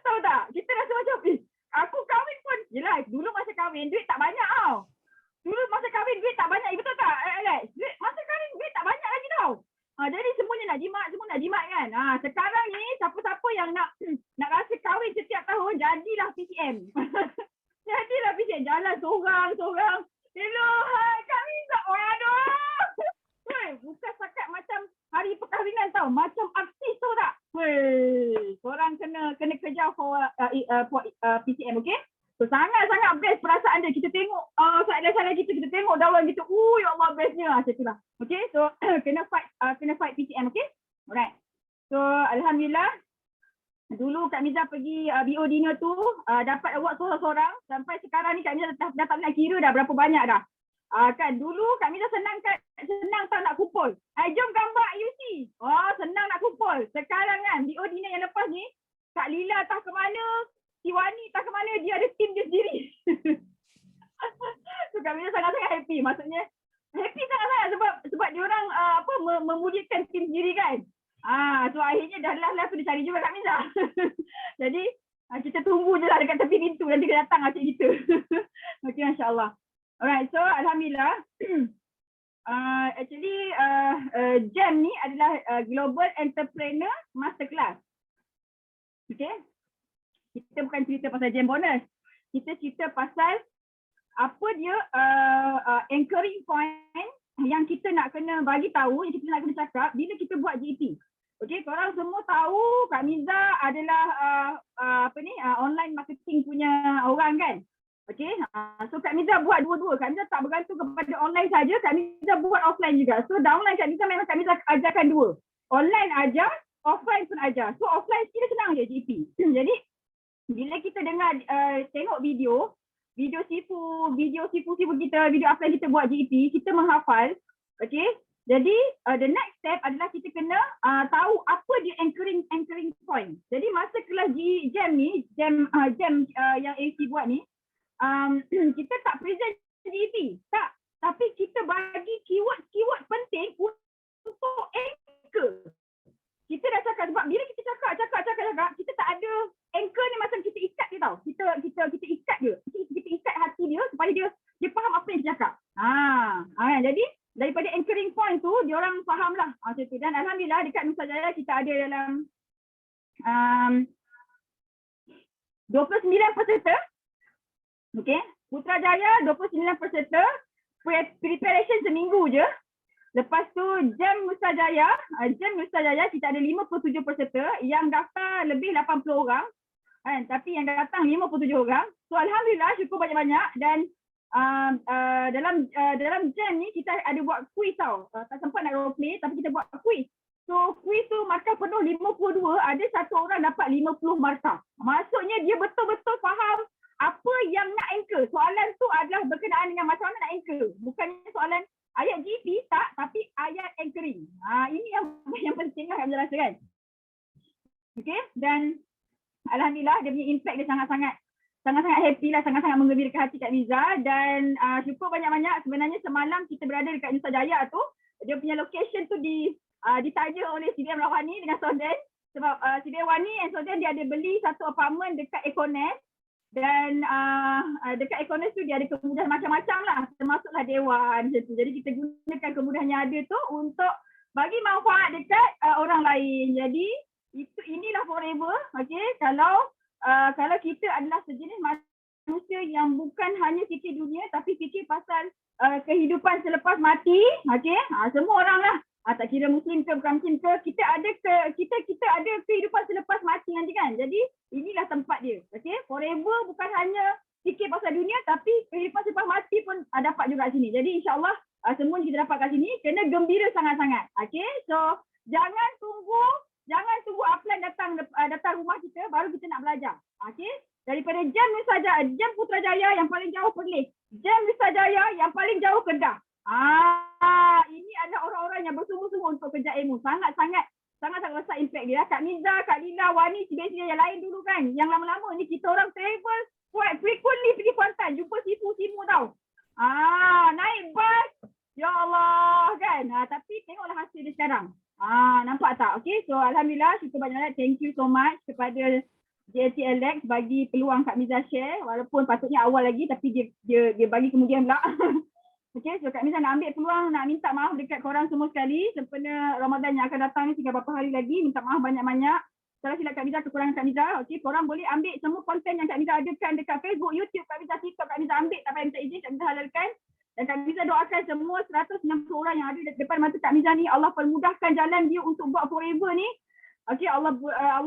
Tahu tak? Kita rasa macam aku kahwin pun. Yelah, dulu masa kahwin duit tak banyak tau. Betul tak Alex? Masa kahwin duit tak banyak lagi tau. Jadi semuanya nak jimat kan. Sekarang ni siapa-siapa yang nak rasa kahwin setiap tahun, jadilah PCM. Jalan seorang. Hello, hai Kak Miza. Bukan setakat macam hari perkahwinan tau, macam artis tau tak? Korang kena kejar for PCM, okay? So sangat-sangat best perasaan dia. Kita tengok saat kita tengok dalam gitu. Ya Allah, bestnya macam itulah. Okay, so kena fight PCM, okay? Alright. So alhamdulillah dulu Kak Miza pergi BO dinner tu dapat award seorang-seorang. Sampai sekarang ni Kak Miza dah tak nak kira dah berapa banyak dah. Kan dulu Kak Miza senang tak nak kumpul. Jom gambar IUC. Senang nak kumpul. Sekarang kan BO dinner yang lepas ni, Kak Lila tak ke mana, si Wani tak ke mana, dia ada tim dia sendiri. So Kak Miza sangat-sangat happy. Maksudnya happy sangat-sangat sebab diorang memuliakan tim sendiri kan. So akhirnya dah last tu dia cari juga Kak Miza. Jadi kita tunggu je lah dekat tepi pintu, nanti dia datang macam gitu. Okay, masya-Allah. Alright, so alhamdulillah. Actually JAM ni adalah Global Entrepreneur Masterclass. Okay. Kita bukan cerita pasal JAM bonus. Kita cerita pasal apa dia anchoring point yang kita nak kena bagi tahu, yang kita nak kena cakap bila kita buat GEP. Okey, korang semua tahu Kak Miza adalah online marketing punya orang kan. Okey, so Kak Miza buat dua-dua. Kak Miza tak bergantung kepada online saja, Kak Miza buat offline juga. So downline Kak Miza memang Kak Miza ajarkan dua. Online ajar, offline pun ajar. So offline kita senang je GEP. Jadi bila kita dengar tengok video sifu kita, video apa yang kita buat GEP, kita menghafal. Okey. Jadi the next step adalah kita kena tahu apa dia anchoring point. Jadi masa kelas jam ni, jam yang AC buat ni, kita tak present GEP, tak. Tapi kita bagi keyword penting untuk anchor. Kita dah cakap sebab bila kita cakap, kita tak ada anchor ni macam kita ikat dia tau. Kita ikat dia. Kita ikat hati dia supaya dia faham apa yang dia cakap. Jadi daripada anchoring point tu, dia orang faham lah macam tu. Dan alhamdulillah dekat Nusa Jaya kita ada dalam 29 peserta. Okey, Putrajaya 29 peserta. Preparation seminggu je. Lepas tu jam Nusa Jaya kita ada 57 peserta, yang daftar lebih 80 orang. Tapi yang datang 57 orang. So alhamdulillah, syukur banyak-banyak. Dan dalam jam ni kita ada buat quiz tau. Tak sempat nak role play tapi kita buat quiz. So quiz tu markah penuh 52, ada satu orang dapat 50 markah. Maksudnya dia betul-betul faham apa yang nak anchor. Soalan tu adalah berkenaan dengan macam mana nak anchor. Bukannya soalan ayat GP tak, tapi ayat anchoring. Ini yang penting lah kami rasa kan. Okay, dan alhamdulillah dia punya impact dia sangat-sangat happy lah, sangat-sangat menggembirakan hati Kak Miza. Dan syukur banyak-banyak. Sebenarnya semalam kita berada dekat Nusa Jaya tu, dia punya location tu ditanya oleh CBM Rawani dengan Soden. Sebab CBM Wani and Soden dia ada beli satu apartment dekat Econet. Dan dekat Econet tu dia ada kemudahan macam-macam lah, termasuklah dewan macam tu. Jadi kita gunakan kemudahan yang ada tu untuk bagi manfaat dekat orang lain. Jadi inilah forever. Okay, kalau kita adalah sejenis manusia yang bukan hanya fikir dunia tapi fikir pasal kehidupan selepas mati. Okay, semua orang lah. Tak kira Muslim ke bukan Muslim ke, kita ada kehidupan selepas mati nanti kan. Jadi inilah tempat dia. Okay, forever bukan hanya fikir pasal dunia tapi kehidupan selepas mati pun dapat juga kat sini. Jadi insyaAllah semua kita dapat kat sini, kena gembira sangat-sangat. Okay, so jangan tunggu upline datang rumah kita baru kita nak belajar. Okay, daripada jam Putrajaya yang paling jauh Perlis, jam Nusa Jaya yang paling jauh Kedah. Ini adalah orang-orang yang bersungguh-sungguh untuk kerja ilmu. Sangat-sangat besar impact dia. Kak Miza, Kak Lila, Wani, CBC yang lain dulu kan. Yang lama-lama ni kita orang travel quite frequently pergi Kuantan. Jumpa sifu-sifu tau. Naik bas. Ya Allah kan. Tapi tengoklah hasil dia sekarang. Nampak tak? Okay, so alhamdulillah syukur banyak-banyak. Thank you so much kepada JLT Alex bagi peluang Kak Miza share. Walaupun patutnya awal lagi tapi dia bagi kemudian pula. Okay, so Kak Miza nak ambil peluang nak minta maaf dekat korang semua sekali. Sempena Ramadan yang akan datang ni tinggal beberapa hari lagi. Minta maaf banyak-banyak. Salah silap Kak Miza, kekurangan Kak Miza. Okay, korang boleh ambil semua konten yang Kak Miza adakan dekat Facebook, YouTube Kak Miza, TikTok Kak Miza ambil. Tak payah minta izin, Kak Miza halalkan. Dan Kak Miza doakan semua 160 orang yang ada depan mata Kak Miza ni, Allah permudahkan jalan dia untuk buat forever ni. Okay, Allah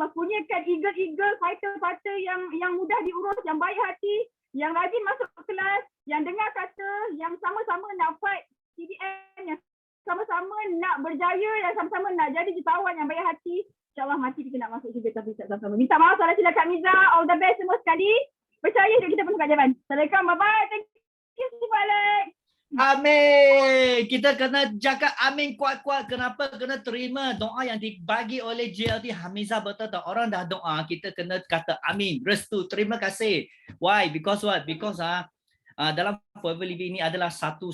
punyakan eagle-eagle, fighter-fighter yang mudah diurus, yang baik hati, yang rajin masuk kelas, yang dengar kata, yang sama-sama nak fight CBM, yang sama-sama nak berjaya, yang sama-sama nak jadi jutawan yang baik hati. InsyaAllah mati kita nak masuk syurga tapi sama-sama. Minta maaf salah silap Kak Miza. All the best semua sekali. Percaya hidup kita penuh keajaiban. Assalamualaikum. Bye-bye. Thank you, Alex. Amin. Kita kena jaga amin kuat-kuat. Kenapa? Kena terima doa yang dibagi oleh JLT Hamiza. Betul-betul orang dah doa, kita kena kata amin. Restu. Terima kasih. Why? Because what? Because dalam Forever Living ini adalah satu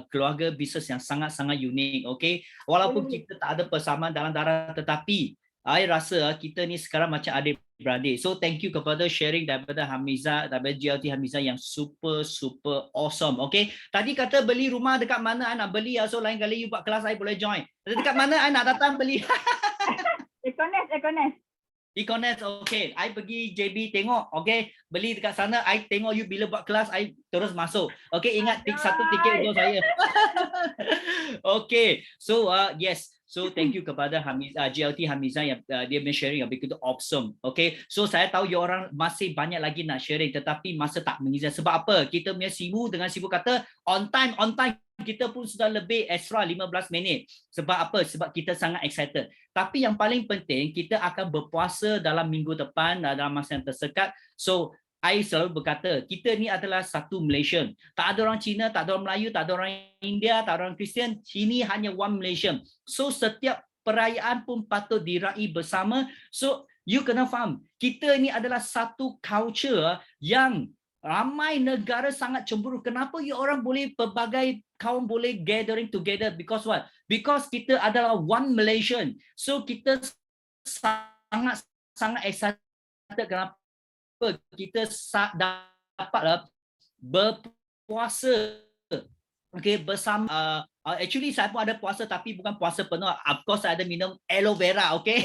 keluarga bisnes yang sangat-sangat unik. Okay? Walaupun kita tak ada persamaan dalam darah, tetapi I rasa kita ni sekarang macam adik-beradik. So thank you kepada sharing daripada Hamiza, daripada JLT Hamiza yang super awesome. Okay, tadi kata beli rumah dekat mana I nak beli, so lain kali you buat kelas I boleh join. Dekat mana I nak datang beli? Econet. E-Connect, okay. I pergi JB tengok, okay. Beli dekat sana, I tengok you bila buat kelas, I terus masuk. Okay, ingat tik satu tiket untuk saya. Okay, so yes. So thank you kepada GLT Hamizah yang dia sharing yang begitu awesome. Okay, so saya tahu you orang masih banyak lagi nak sharing tetapi masa tak mengizinkan. Sebab apa? Kita punya Sibu dengan Sibu kata on time. Kita pun sudah lebih extra 15 minit. Sebab apa? Sebab kita sangat excited. Tapi yang paling penting, kita akan berpuasa dalam minggu depan dalam masa yang tersekat. So I selalu berkata, kita ni adalah satu Malaysia. Tak ada orang Cina, tak ada orang Melayu, tak ada orang India, tak ada orang Kristian. Sini hanya one Malaysia. So setiap perayaan pun patut diraih bersama. So you kena faham, kita ni adalah satu culture yang ramai negara sangat cemburu. Kenapa you orang boleh pelbagai kaum boleh gathering together? Because what? Because kita adalah one Malaysian. So kita sangat excited. Kenapa? Kita dapatlah berpuasa, okay, bersama. Actually saya pun ada puasa tapi bukan puasa penuh. Of course saya ada minum aloe vera, okay.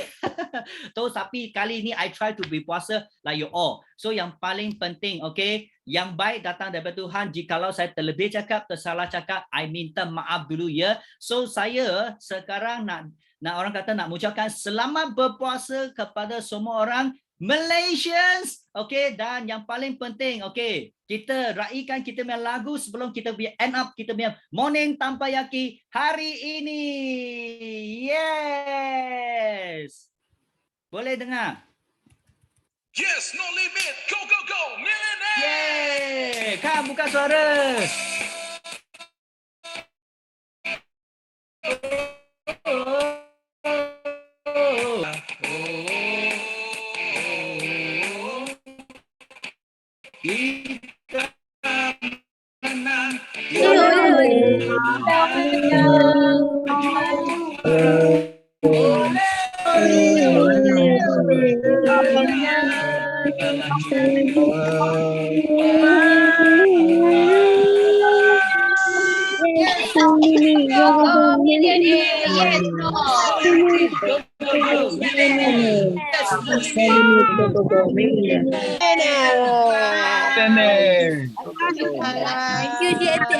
Tapi kali ini I try to be puasa like you all. So yang paling penting, okay, yang baik datang daripada Tuhan. Jikalau saya terlebih cakap, tersalah cakap, I minta maaf dulu ya. So saya sekarang nak orang kata nak mengucapkan selamat berpuasa kepada semua orang Malaysians, okay, dan yang paling penting, okay, kita raikan kita punya lagu sebelum kita punya end up kita punya morning tanpa yaki hari ini. Yes, boleh dengar? Yes, no limit, go go go, millionaire. Yeay, kan buka suara. Kita menang. Thank you, GLT.